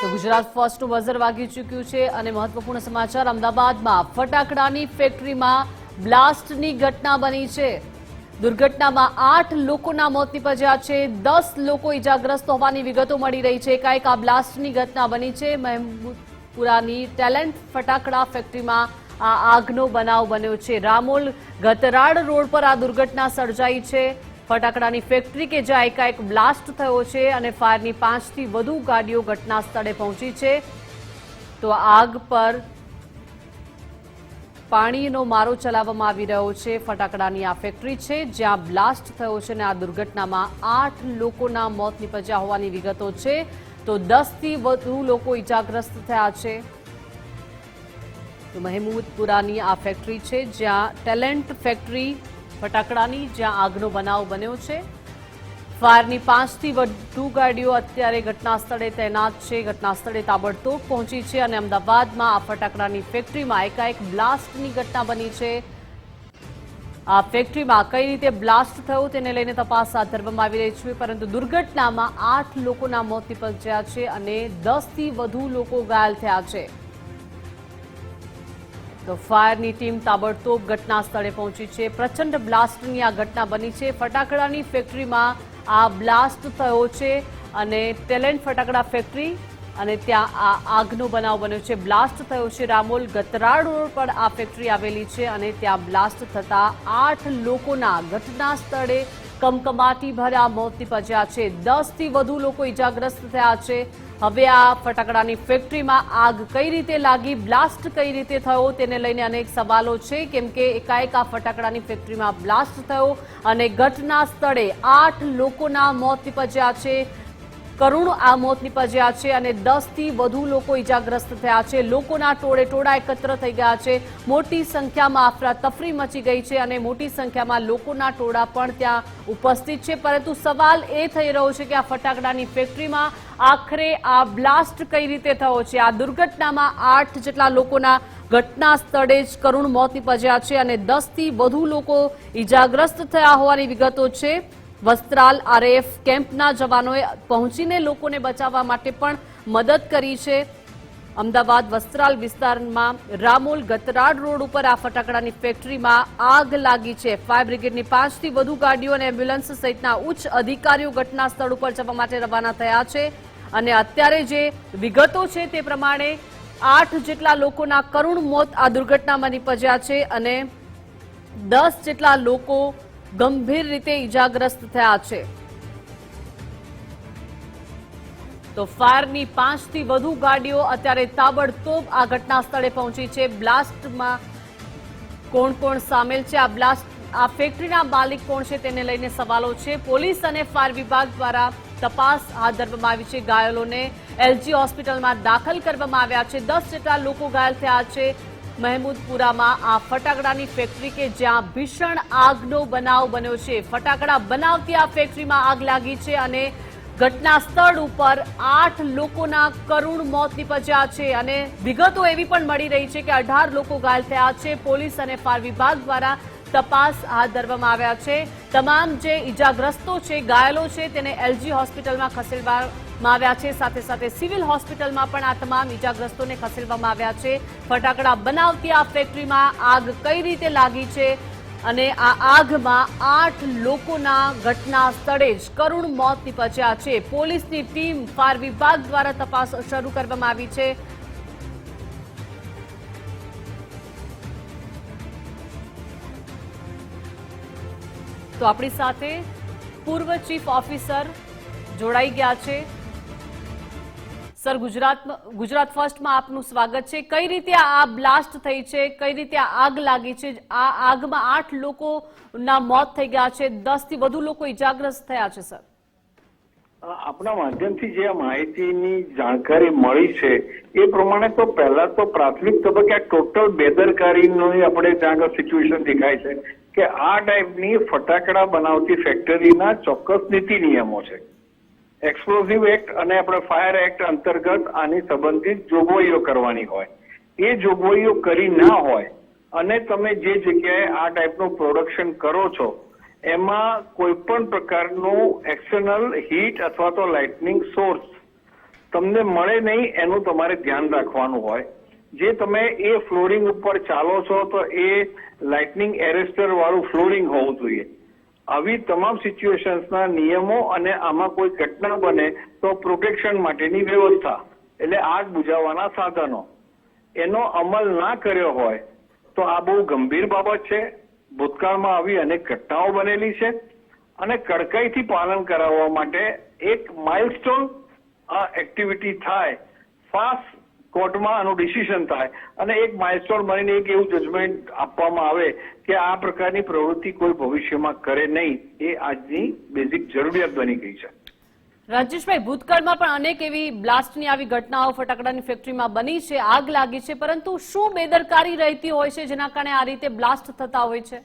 તો ગુજરાત ફર્સ્ટનું બઝર વાગી ચૂક્યું છે અને મહત્વપૂર્ણ સમાચાર અમદાવાદમાં ફટાકડાની ફેક્ટરીમાં બ્લાસ્ટની ઘટના બની છે। દુર્ઘટનામાં 8 લોકોના મોત નીપજ્યા છે, 10 લોકો ઇજાગ્રસ્ત હોવાની વિગતો મળી રહી છે। એકાએક આ બ્લાસ્ટની ઘટના બની છે। મહેમૂદપુરાની ટેલેન્ટ ફટાકડા ફેક્ટરીમાં આ આગનો બનાવ બન્યો છે। રામોલ ગતરાડ રોડ પર આ દુર્ઘટના સર્જાઈ છે। ફટાકડાની ફેક્ટરી કે જ્યાં એકાએક બ્લાસ્ટ થયો છે અને ફાયરની 5 થી વધુ ગાડીઓ ઘટના સ્થળે પહોંચી છે। તો આગ પર પાણીનો મારો ચલાવવામાં આવી રહ્યો છે। ફટાકડાની આ ફેક્ટરી છે જ્યાં બ્લાસ્ટ થયો છે અને આ દુર્ઘટનામાં 8 લોકોના મોત નીપજ્યા હોવાની વિગતો છે। તો 10 થી વધુ લોકો ઇજાગ્રસ્ત થયા છે। તો મહેમૂદપુરાની આ ફેક્ટરી છે જ્યાં ટેલેન્ટ ફેક્ટરી ફટાકડાની જ્યાં આગનો બનાવ બન્યો છે। ફાયરની 5 થી વધુ ગાડીઓ અત્યારે ઘટના સ્થળે તૈનાત છે। ઘટના સ્થળે તાબડતોબ પહોંચી છે અને અમદાવાદમાં આ ફટાકડાની ફેક્ટરીમાં એકાએક બ્લાસ્ટની ઘટના બની છે। આ ફેક્ટરીમાં કઈ રીતે બ્લાસ્ટ થયો તેને લઈને તપાસ હાથ ધરવામાં આવી રહી છે, પરંતુ દુર્ઘટનામાં 8 લોકોના મોત નીપજ્યા છે અને 10 થી વધુ લોકો ઘાયલ થયા છે। તો ફાયરની ટીમ તાબડતોબ ઘટના સ્થળે પહોંચી છે। પ્રચંડ બ્લાસ્ટની આ ઘટના બની છે। ફટાકડાની ફેક્ટરીમાં આ બ્લાસ્ટ થયો છે અને ટેલેન્ટ ફટાકડા ફેક્ટરી અને ત્યાં આ આગનો બનાવ બન્યો છે। બ્લાસ્ટ થયો છે રામોલ ગતરાડ રોડ પર આ ફેક્ટરી આવેલી છે અને ત્યાં બ્લાસ્ટ થતા 8 લોકોના ઘટના સ્થળે કમકમાટી ભર્યા મોત નીપજ્યા છે। 10 થી વધુ લોકો ઇજાગ્રસ્ત થયા છે। હવે આ ફટાકડાની ફેક્ટરીમાં આગ કઈ રીતે લાગી, બ્લાસ્ટ કઈ રીતે થયો તેને લઈને અનેક સવાલો છે, કેમ કે એકાએક આ ફટાકડાની ફેક્ટરીમાં બ્લાસ્ટ થયો અને ઘટના સ્થળે 8 લોકોના મોત નીપજ્યા છે। કરુણ આ મોત નીપજ્યા છે અને 10 થી વધુ લોકો ઇજાગ્રસ્ત થયા છે। લોકોના ટોળે એકત્ર થઈ ગયા છે। મોટી સંખ્યામાં અફરાતફરી મચી ગઈ છે અને મોટી સંખ્યામાં લોકોના ટોળા પણ ત્યાં ઉપસ્થિત છે। પરંતુ સવાલ એ થઈ રહ્યો છે કે આ ફટાકડાની ફેક્ટરીમાં આખરે આ બ્લાસ્ટ કઈ રીતે થયો છે। આ દુર્ઘટનામાં 8 જેટલા લોકોના ઘટના સ્થળે જ કરુણ મોત નીપજ્યા છે અને 10 થી વધુ લોકો ઇજાગ્રસ્ત થયા હોવાની વિગતો છે। વસ્ત્રાલ આરએએફ કેમ્પના જવાનોએ પહોંચીને લોકોને બચાવવા માટે પણ મદદ કરી છે। અમદાવાદ વસ્ત્રાલ વિસ્તારમાં રામોલ ગતરાડ રોડ ઉપર આ ફટાકડાની ફેક્ટરીમાં આગ લાગી છે। ફાયર બ્રિગેડની 5 થી વધુ ગાડીઓ અને એમ્બ્યુલન્સ સહિતના ઉચ્ચ અધિકારીઓ ઘટના સ્થળ ઉપર જવા માટે રવાના થયા છે અને અત્યારે જે વિગતો છે તે પ્રમાણે 8 જેટલા લોકોના કરુણ મોત આ દુર્ઘટનામાં નીપજ્યા છે અને 10 જેટલા લોકો ગંભીર રીતે ઇજાગ્રસ્ત થયા છે। તો ફાયરની 5 થી વધુ ગાડીઓ અત્યારે તાબડતોબ આ ઘટના સ્થળે પહોંચી છે। બ્લાસ્ટમાં કોણ કોણ સામેલ છે, આ ફેક્ટરીના માલિક કોણ છે તેને લઈને સવાલો છે। પોલીસ અને ફાયર વિભાગ દ્વારા તપાસ હાથ ધરવામાં આવી છે। ઘાયલોને એલજી હોસ્પિટલમાં દાખલ કરવામાં આવ્યા છે। 10 જેટલા લોકો ઘાયલ થયા છે। મહેમૂદપુરામાં આ ફટાકડાની ફેક્ટરી કે જ્યાં ભીષણ આગનો બનાવ બન્યો છે। ફટાકડા બનાવતી આ ફેક્ટરીમાં આગ લાગી છે અને ઘટના સ્થળ ઉપર 8 લોકોના કરુણ મોત નીપજ્યા છે અને વિગતો એવી પણ મળી રહી છે કે 18 લોકો ઘાયલ થયા છે। પોલીસ અને ફાયર વિભાગ દ્વારા તપાસ હાથ ધરવામાં આવ્યા છે। તમામ જે ઇજાગ્રસ્તો છે, ઘાયલો છે, તેને એલજી હોસ્પિટલમાં ખસેડવામાં આવ્યા છે। સાથે સાથે સિવિલ હોસ્પિટલમાં પણ આ તમામ ઇજાગ્રસ્તોને ખસેડવામાં આવ્યા છે। ફટાકડા બનાવતી આ ફેક્ટરીમાં આગ કઈ રીતે લાગી છે અને આ આગમાં 8 લોકોના ઘટના સ્થળે જ કરુણ મોત નીપજ્યા છે। પોલીસની ટીમ, ફાયર વિભાગ દ્વારા તપાસ શરૂ કરવામાં આવી છે। તો આપણી સાથે પૂર્વ ચીફ ઓફિસર જોડાઈ ગયા છે। સર, ગુજરાત ફર્સ્ટમાં આપનું સ્વાગત છે। કઈ રીતે આ બ્લાસ્ટ થઈ છે, કઈ રીતે આગ લાગી છે? આ આગમાં 8 લોકોના મોત થઈ ગયા છે, 10 થી વધુ લોકો ઇજાગ્રસ્ત થયા છે। સર, આપણા માધ્યમથી જે માહિતીની જાણકારી મળી છે એ પ્રમાણે તો પહેલા તો પ્રાથમિક તબક્કે ટોટલ બેદરકારીનો આપણે ત્યાં આગળ સિચ્યુએશન દેખાય છે કે આ ટાઈપની ફટાકડા બનાવતી ફેક્ટરીના ચોક્કસ નીતિ નિયમો છે। એક્સપ્લોઝિવ એક્ટ અને આપણે ફાયર એક્ટ અંતર્ગત આની સંબંધિત જોગવાઈઓ કરવાની હોય, એ જોગવાઈઓ કરી ના હોય અને તમે જે જગ્યાએ આ ટાઈપનું પ્રોડક્શન કરો છો એમાં કોઈ પણ પ્રકારનું એક્સટર્નલ હીટ અથવા તો લાઇટનિંગ સોર્સ તમને મળે નહીં એનું તમારે ધ્યાન રાખવાનું હોય. જે તમે એ ફ્લોરિંગ ઉપર ચાલો છો તો એ લાઇટનિંગ એરેસ્ટર વાળું ફ્લોરિંગ હોવું જોઈએ. આવી તમામ સિચ્યુએશન્સના નિયમો અને આમાં કોઈ ઘટના બને તો પ્રોટેક્શન માટેની વ્યવસ્થા એટલે આગ બુઝાવવાના સાધનો એનો અમલ ના કર્યો હોય તો આ બહુ ગંભીર બાબત છે. ભૂતકાળમાં આવી અનેક ઘટનાઓ બનેલી છે અને કડકાઈથી પાલન કરાવવા માટે એક માઇલસ્ટોન એક્ટિવિટી થાય, ફાસ્ટ કોર્ટમાં આનું ડિસિઝન થાય અને એક માઇલસ્ટોન બનીને એક એવું જજમેન્ટ આપવામાં આવે કે આ પ્રકારની પ્રવૃત્તિ કોઈ ભવિષ્યમાં કરે નહીં. એ આજની બેઝિક જરૂરિયાત બની ગઈ છે. રાજેશભાઈ, ભૂતકાળમાં પણ અનેક એવી બ્લાસ્ટની આવી ઘટનાઓ ફટાકડાની ફેક્ટરીમાં બની છે, આગ લાગી છે, પરંતુ શું બેદરકારી રહેતી હોય છે જેના કારણે આ રીતે બ્લાસ્ટ થતા હોય છે?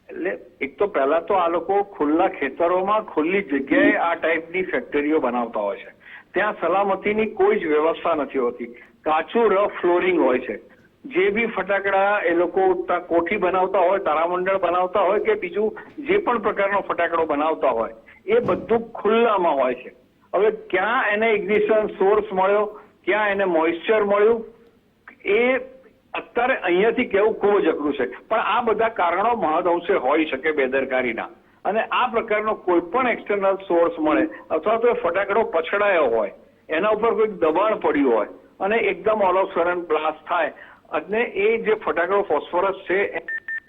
એટલે એક તો પહેલા તો આ લોકો ખુલ્લા ખેતરોમાં ખુલ્લી જગ્યાએ આ ટાઈપની ફેક્ટરીઓ બનાવતા હોય છે. ત્યાં સલામતીની કોઈ જ વ્યવસ્થા નથી હોતી. કાચું રફ ફ્લોરિંગ હોય છે. જે બી ફટાકડા એ લોકો કોઠી બનાવતા હોય, તારામંડળ બનાવતા હોય કે બીજું જે પણ પ્રકારનો ફટાકડો બનાવતા હોય એ બધું ખુલ્લામાં હોય છે. હવે ક્યાં એને ઇગ્નિશન સોર્સ મળ્યો, ક્યાં એને મોઇસ્ચર મળ્યું, એ અત્યારે અહીંયાથી કહેવું ખૂબ જ અઘરું છે. પણ આ બધા કારણો મહદઅંશે હોઈ શકે બેદરકારીના. અને આ પ્રકારનો કોઈ પણ એક્સટર્નલ સોર્સ મળે અથવા તો ફટાકડો પછડાયો હોય, એના ઉપર કોઈ દબાણ પડ્યું હોય અને એકદમ ઓલ ઓફ સડન બ્લાસ્ટ થાય અને એ જે ફટાકડો ફોસ્ફરસ છે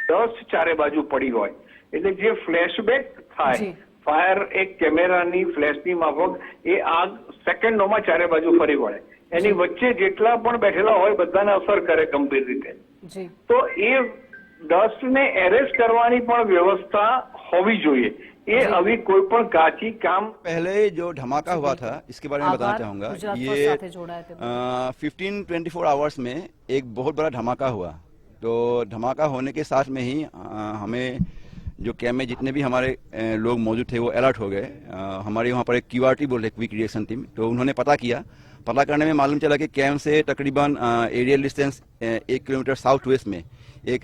ડસ્ટ ચારે બાજુ પડી હોય એટલે જે ફ્લેશબેક થાય, ફાયર એક કેમેરાની ફ્લેશની માફક એ આગ સેકન્ડોમાં ચારે બાજુ ફરી વળે. એની વચ્ચે જેટલા પણ બેઠેલા હોય બધાને અસર કરે ગંભીર રીતે. તો એ ડસ્ટને એરેસ્ટ કરવાની પણ વ્યवस्था होवी જોઈએ. ये अभी कोई पण काची काम पहले जो धमाका हुआ था इसके बारे में बताना चाहूंगा. ये 15-24 आवर्स में एक बहुत बड़ा धमाका हुआ. तो धमाका होने के साथ में ही हमें जो कैम्प में जितने भी हमारे लोग मौजूद थे वो अलर्ट हो गए. हमारे वहाँ पर एक QRT बोलते क्विक रिएक्शन टीम, तो उन्होंने पता किया. पता करने में मालूम चला कि कैम्प से तकरीबन aerial distance 1 kilometre south west में एक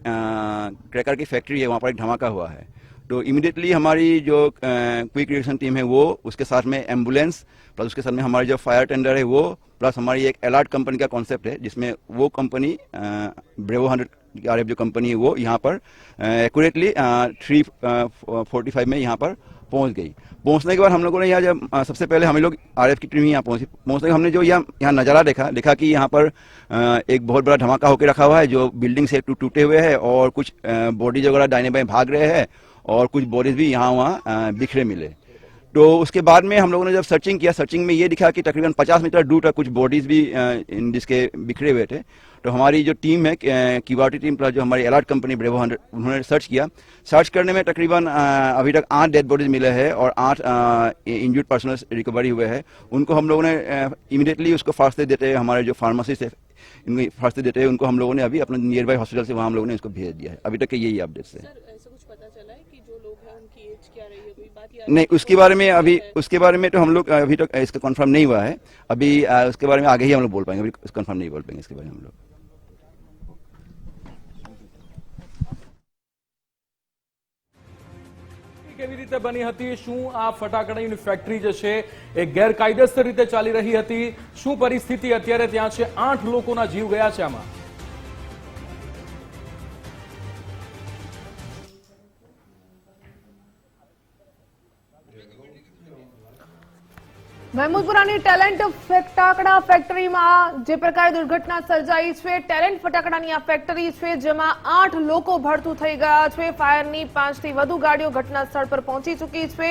क्रैकर की फैक्ट्री है, वहाँ पर एक धमाका हुआ है. तो इमीडिएटली हमारी जो क्विक रिएक्शन टीम है वो, उसके साथ में एम्बुलेंस प्लस उसके साथ में हमारी जो फायर टेंडर है वो, प्लस हमारी एक अलर्ट कंपनी का कॉन्सेप्ट है जिसमें वो कंपनी ब्रेवो 100 RF जो कंपनी है वो यहाँ पर एक्यूरेटली 3:45 में यहाँ पर पहुँच गई. पहुँचने के बाद हम लोगों ने यहाँ जब सबसे पहले हम लोग RF की टीम यहाँ पहुँची. पहुँचने के हमने जो यहाँ नज़ारा देखा कि यहाँ पर एक बहुत बड़ा धमाका होकर रखा हुआ है, जो बिल्डिंग से टूटे हुए हैं और कुछ बॉडीज वगैरह दाहिने बाएं भाग रहे हैं और कुछ बॉडीज भी यहाँ वहाँ बिखरे मिले. तो उसके बाद में हम लोगों ने जब सर्चिंग किया, सर्चिंग में ये दिखा कि तकरीबन 50 मीटर दूर तक कुछ बॉडीज भी जिसके बिखरे हुए थे. तो हमारी जो टीम है QRT टीम प्लस जो हमारी अलर्ट कंपनी ब्रेवो 100, उन्होंने सर्च किया. सर्च करने में तकरीबन अभी तक 8 डेड बॉडीज मिले हैं और 8 इंजर्ड पर्सनल रिकवरी हुए हैं. उनको हम लोगों ने इमीडिएटली उसको फास्ट एड देते हैं, हमारे जो फार्मासिस्ट है इनको फास्ट एड देते हैं, उनको हम लोगों ने अभी अपने नियर बाई हॉस्पिटल से वहाँ हम लोगों ने इसको भेज दिया है. अभी तक के यही अपडेट्स है. नहीं, उसके बारे में तो हम लोग अभी तक इसका कंफर्म नहीं हुआ है. अभी उसके बारे में आगे ही हम लोग बोल पाएंगे, अभी कंफर्म नहीं बोल पाएंगे इसके बारे में हम लोग. કેવી રીતે બની હતી? શું આ ફટાકડાની ફેક્ટરી જે છે એ ગેરકાયદેસર રીતે ચાલી રહી હતી? શું પરિસ્થિતિ અત્યારે ત્યાં છે? 8 લોકોના જીવ ગયા છે આમાં. મહેમૂદપુરાની ટેલેન્ટ ફટાકડા ફેક્ટરીમાં જે પ્રકારે દુર્ઘટના સર્જાઈ છે, ટેલેન્ટ ફટાકડાની આ ફેક્ટરી છે જેમાં 8 લોકો ભડતું થઈ ગયા છે. ફાયરની 5 થી વધુ ગાડીઓ ઘટના સ્થળ પર પહોંચી ચૂકી છે.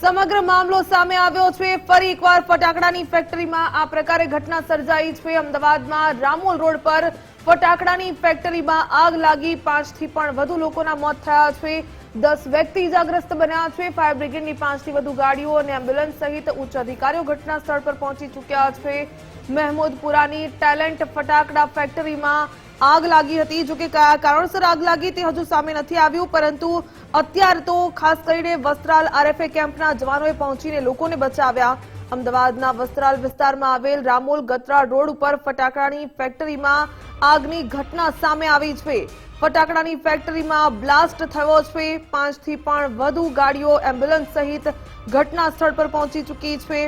સમગ્ર મામલો સામે આવ્યો છે. ફરી એકવાર ફટાકડાની ફેક્ટરીમાં આ પ્રકારે ઘટના સર્જાઈ છે. અમદાવાદમાં રામોલ રોડ પર ફટાકડાની ફેક્ટરીમાં આગ લાગી 5 થી પણ વધુ લોકોના મોત થયા છે. 10 વ્યક્તિ ઇજાગ્રસ્ત બન્યા છે. ફાયર બ્રિગેડની 5 થી વધુ ગાડીઓ અને એમ્બ્યુલન્સ સહિત ઉચ્ચ અધિકારીઓ ઘટના સ્થળ પર પહોંચી ચૂક્યા છે. મહેમૂદપુરાની ટેલેન્ટ ફટાકડા ફેક્ટરીમાં આગ લાગી હતી. જો કે કયા કારણસર આગ લાગી તે હજુ સામે નથી આવ્યું, પરંતુ અત્યારે તો ખાસ કરીને વસ્ત્રાલ RFA કેમ્પના જવાનોએ પહોંચીને લોકોને બચાવ્યા. અમદાવાદના વસ્ત્રાલ વિસ્તારમાં આવેલ રામોલ ગત્રા રોડ ઉપર ફટાકડાની ફેક્ટરીમાં આગની ઘટના સામે આવી છે. ફટાકડાની ફેક્ટરીમાં બ્લાસ્ટ થયો છે. 5 થી પણ વધુ ગાડીઓ એમ્બ્યુલન્સ સહિત ઘટના સ્થળ પર પહોંચી ચૂકી છે.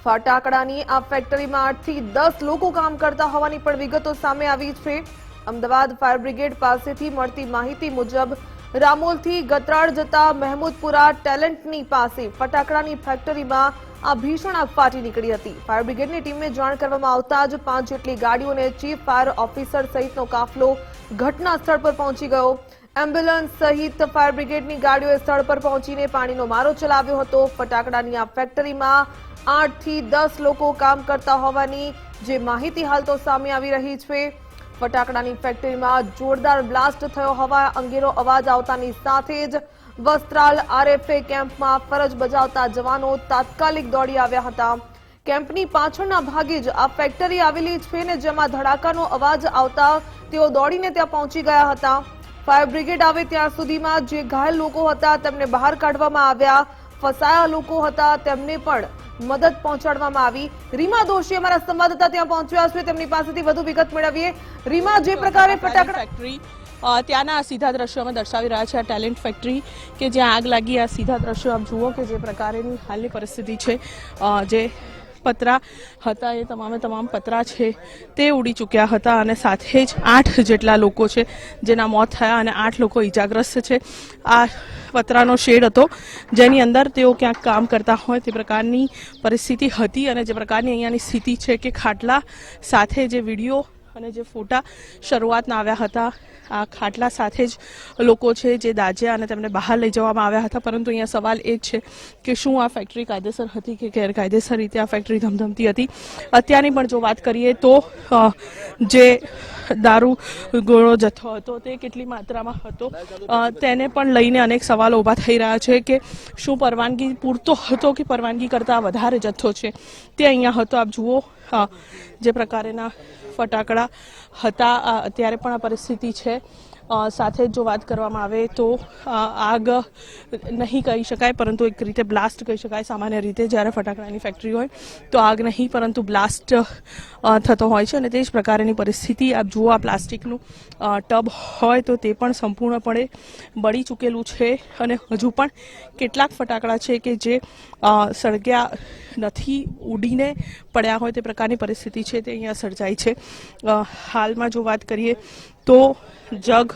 ફટાકડાની આ ફેક્ટરીમાં 8 થી 10 લોકો કામ કરતા હોવાની પણ વિગતો સામે આવી છે. અમદાવાદ ફાયર બ્રિગેડ પાસેથી મળતી માહિતી મુજબ રામોલથી ગતરાળ જતા મહેમૂદપુરા ટેલેન્ટની પાસે ફટાકડાની ફેક્ટરીમાં આ ભીષણ આગ ફાટી નીકળી હતી. ફાયર બ્રિગેડની ટીમને જાણ કરવામાં આવતા જ 5 જેટલી ગાડીઓ અને ચીફ ફાયર ઓફિસર સહિતનો કાફલો ઘટના સ્થળ પર પહોંચી ગયો. એમ્બ્યુલન્સ સહિત ફાયર બ્રિગેડની ગાડીઓએ સ્થળ પર પહોંચીને પાણીનો મારો ચલાવ્યો હતો. ફટાકડાની આ ફેક્ટરીમાં 8 થી 10 લોકો કામ કરતા હોવાની જે માહિતી હાલ તો સામે આવી રહી છે. ફટાકડાની ફેક્ટરીમાં જોરદાર બ્લાસ્ટ થયો હોવા અંગેનો અવાજ આવતાની સાથે જ વસ્ત્રાલ આરએફએ કેમ્પમાં ફરજ બજાવતા જવાનો તાત્કાલિક દોડી આવ્યા હતા. કેમ્પની પાછળના ભાગે જ આ ફેક્ટરી આવેલી છે ને જેમાં ધડાકાનો અવાજ આવતા તેઓ દોડીને ત્યાં પહોંચી ગયા હતા. ફાયર બ્રિગેડ આવે ત્યાં સુધીમાં જે ઘાયલ લોકો હતા તેમને બહાર કાઢવામાં આવ્યા. ફસાયા લોકો હતા તેમને પણ મદદ પહોંચાડવામાં આવી. રીમા દોશી અમારા સંવાદદાતા ત્યાં પહોંચ્યા છે, તેમની પાસેથી વધુ વિગત મેળવીએ. રીમા, જે પ્રકારે ફટાકડા ફેક્ટરી ત્યાંના આ સીધા દ્રશ્યો અમે દર્શાવી રહ્યા છે. આ ટેલેન્ટ ફેક્ટરી કે જ્યાં આગ લાગી, આ સીધા દ્રશ્યો આપ જુઓ કે જે પ્રકારેની હાલની પરિસ્થિતિ છે. જે પતરા હતા એ તમામ પતરા છે તે ઉડી ચૂક્યા હતા અને સાથે જ 8 જેટલા લોકો છે જેના મોત થયા અને 8 લોકો ઈજાગ્રસ્ત છે. આ પતરાનો શેડ હતો જેની અંદર તેઓ ક્યાંક કામ કરતા હોય તે પ્રકારની પરિસ્થિતિ હતી અને જે પ્રકારની અહીંયાની સ્થિતિ છે કે ખાટલા સાથે જે વિડીયો અને જે ફોટા શરૂઆતના આવ્યા હતા, આ ખાટલા સાથે જ લોકો છે જે દાજ્યા અને તેમને બહાર લઈ જવામાં આવ્યા હતા. પરંતુ અહીંયા સવાલ એ જ છે કે શું આ ફેક્ટરી કાયદેસર હતી કે ગેરકાયદેસર રીતે આ ફેક્ટરી ધમધમતી હતી. અત્યારની પણ જો વાત કરીએ તો જે દારૂ ગોળો જથ્થો હતો તે કેટલી માત્રામાં હતો તેને પણ લઈને અનેક સવાલો ઊભા થઈ રહ્યા છે કે શું પરવાનગી પૂરતો હતો કે પરવાનગી કરતાં વધારે જથ્થો છે તે અહીંયા હતો. આપ જુઓ જે પ્રકારેના ફટાકડા હતા અત્યારે પણ આ પરિસ્થિતિ છે. સાથે જો વાત કરવામાં આવે તો આગ નહીં કહી શકાય પરંતુ એક રીતે બ્લાસ્ટ કહી શકાય. સામાન્ય રીતે જ્યારે ફટાકડાની ફેક્ટરી હોય તો આગ નહીં પરંતુ બ્લાસ્ટ થતો હોય છે અને તે જ પ્રકારની પરિસ્થિતિ આપ જુઓ. આ પ્લાસ્ટિકનું ટબ હોય તો તે પણ સંપૂર્ણપણે બળી ચૂકેલું છે અને હજુ પણ કેટલાક ફટાકડા છે કે જે સળગ્યા નથી, ઉડીને પડ્યા હોય તે પ્રકારની પરિસ્થિતિ છે તે અહીંયા સર્જાઈ છે. હાલમાં જો વાત કરીએ તો જગ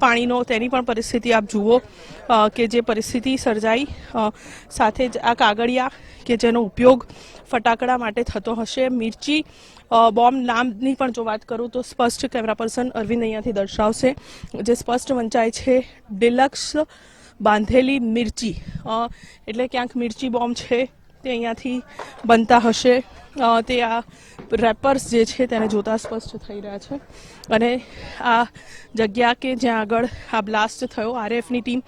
પાણીનો તેની પણ પરિસ્થિતિ આપ જુઓ કે જે પરિસ્થિતિ સર્જાઈ. સાથે જ આ કાગળિયા કે જેનો ઉપયોગ ફટાકડા માટે થતો હશે. મિર્ચી બોમ્બ નામની પણ જો વાત કરું તો સ્પષ્ટ કેમેરા પર્સન અરવિંદ અહીંયાથી દર્શાવશે. જે સ્પષ્ટ વંચાય છે ડિલક્સ બાંધેલી મિર્ચી, એટલે ક્યાંક મિર્ચી બોમ્બ છે તે અહીંયાથી બનતા હશે. તે આ રેપર્સ જે છે તેને જોતા સ્પષ્ટ થઈ રહ્યા છે. અને આ જગ્યા કે જ્યાં આગળ આ બ્લાસ્ટ થયો, આરએફની ટીમ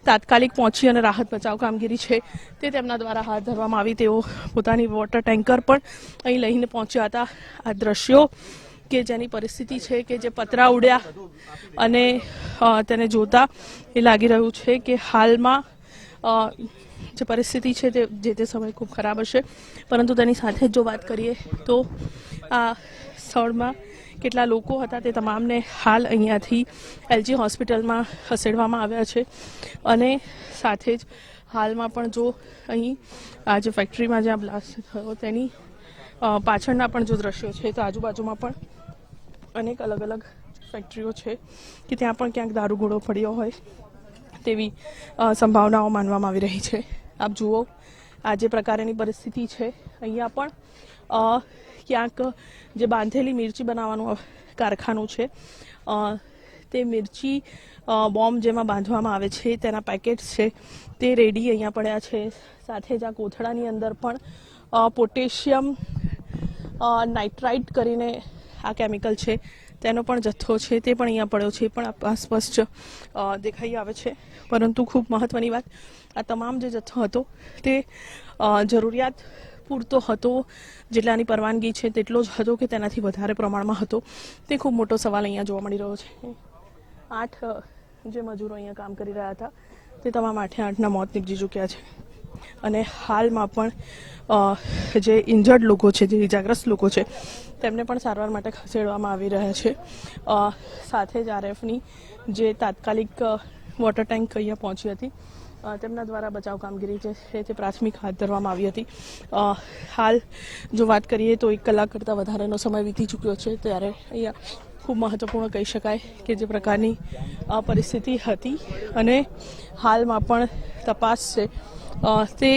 તાત્કાલિક પહોંચી અને રાહત બચાવ કામગીરી છે તે તેમના દ્વારા હાથ ધરવામાં આવી. તેઓ પોતાની વોટર ટેન્કર પણ અહીં લઈને પહોંચ્યા હતા. આ દ્રશ્યો કે જેની પરિસ્થિતિ છે કે જે પતરા ઉડ્યા અને તેને જોતા એ લાગી રહ્યું છે કે હાલમાં જે પરિસ્થિતિ છે તે જે સમય ખૂબ ખરાબ હશે. પરંતુ તેની સાથે જો વાત કરીએ તો આ સ્થળમાં કેટલા લોકો હતા તે તમામને હાલ અહીંયાથી એલજી હોસ્પિટલમાં ખસેડવામાં આવ્યા છે. અને સાથે જ હાલમાં પણ જો અહીં આ જે ફેક્ટરીમાં જ્યાં બ્લાસ્ટ થયો તેની પાછળના પણ જો દ્રશ્યો છે તો આજુબાજુમાં પણ અનેક અલગ અલગ ફેક્ટરીઓ છે કે ત્યાં પણ ક્યાંક દારૂગોળો પડ્યો હોય તેવી સંભાવનાઓ માનવામાં આવી રહી છે. આપ જુઓ આ જે પ્રકારની પરિસ્થિતિ છે. અહીંયા પણ ક્યાંક જે બાંધેલી મિર્ચી બનાવવાનું કારખાનું છે તે મિર્ચી બોમ્બ જેમાં બાંધવામાં આવે છે તેના પેકેટ્સ છે તે રેડી અહીંયા પડ્યા છે. સાથે જ આ કોથળાની અંદર પણ પોટેશિયમ નાઇટ્રાઇટ કરીને આ કેમિકલ છે તેનો પણ જથ્થો છે તે પણ અહીંયા પડ્યો છે. પણ સ્પષ્ટ દેખાઈ આવે છે. પરંતુ ખૂબ મહત્વની વાત, આ તમામ જે જથ્થો હતો તે જરૂરિયાત પૂરતો હતો, જેટલાની પરવાનગી છે તેટલો જ હતો કે તેનાથી વધારે પ્રમાણમાં હતો તે ખૂબ મોટો સવાલ અહીંયા જોવા મળી રહ્યો છે. 8 જે મજૂરો અહીંયા કામ કરી રહ્યા હતા તે તમામ 8ના મોત નીપજી ચૂક્યા છે. અને હાલમાં પણ જે ઇન્જર્ડ લોકો છે, જે ઇજાગ્રસ્ત લોકો છે તેમને પણ સારવાર માટે ખસેડવામાં આવી રહ્યા છે. સાથે જ આરએફની જે તાત્કાલિક વોટર ટેન્ક અહીંયા પહોંચી હતી તેમના દ્વારા બચાવ કામગીરી જે છે તે પ્રાથમિક હાથ ધરવામાં આવી હતી. હાલ જો વાત કરીએ તો 1 કલાક કરતાં વધારેનો સમય વીતી ચૂક્યો છે, ત્યારે અહીંયા ખૂબ મહત્વપૂર્ણ કહી શકાય કે જે પ્રકારની પરિસ્થિતિ હતી અને હાલમાં પણ તપાસ છે તે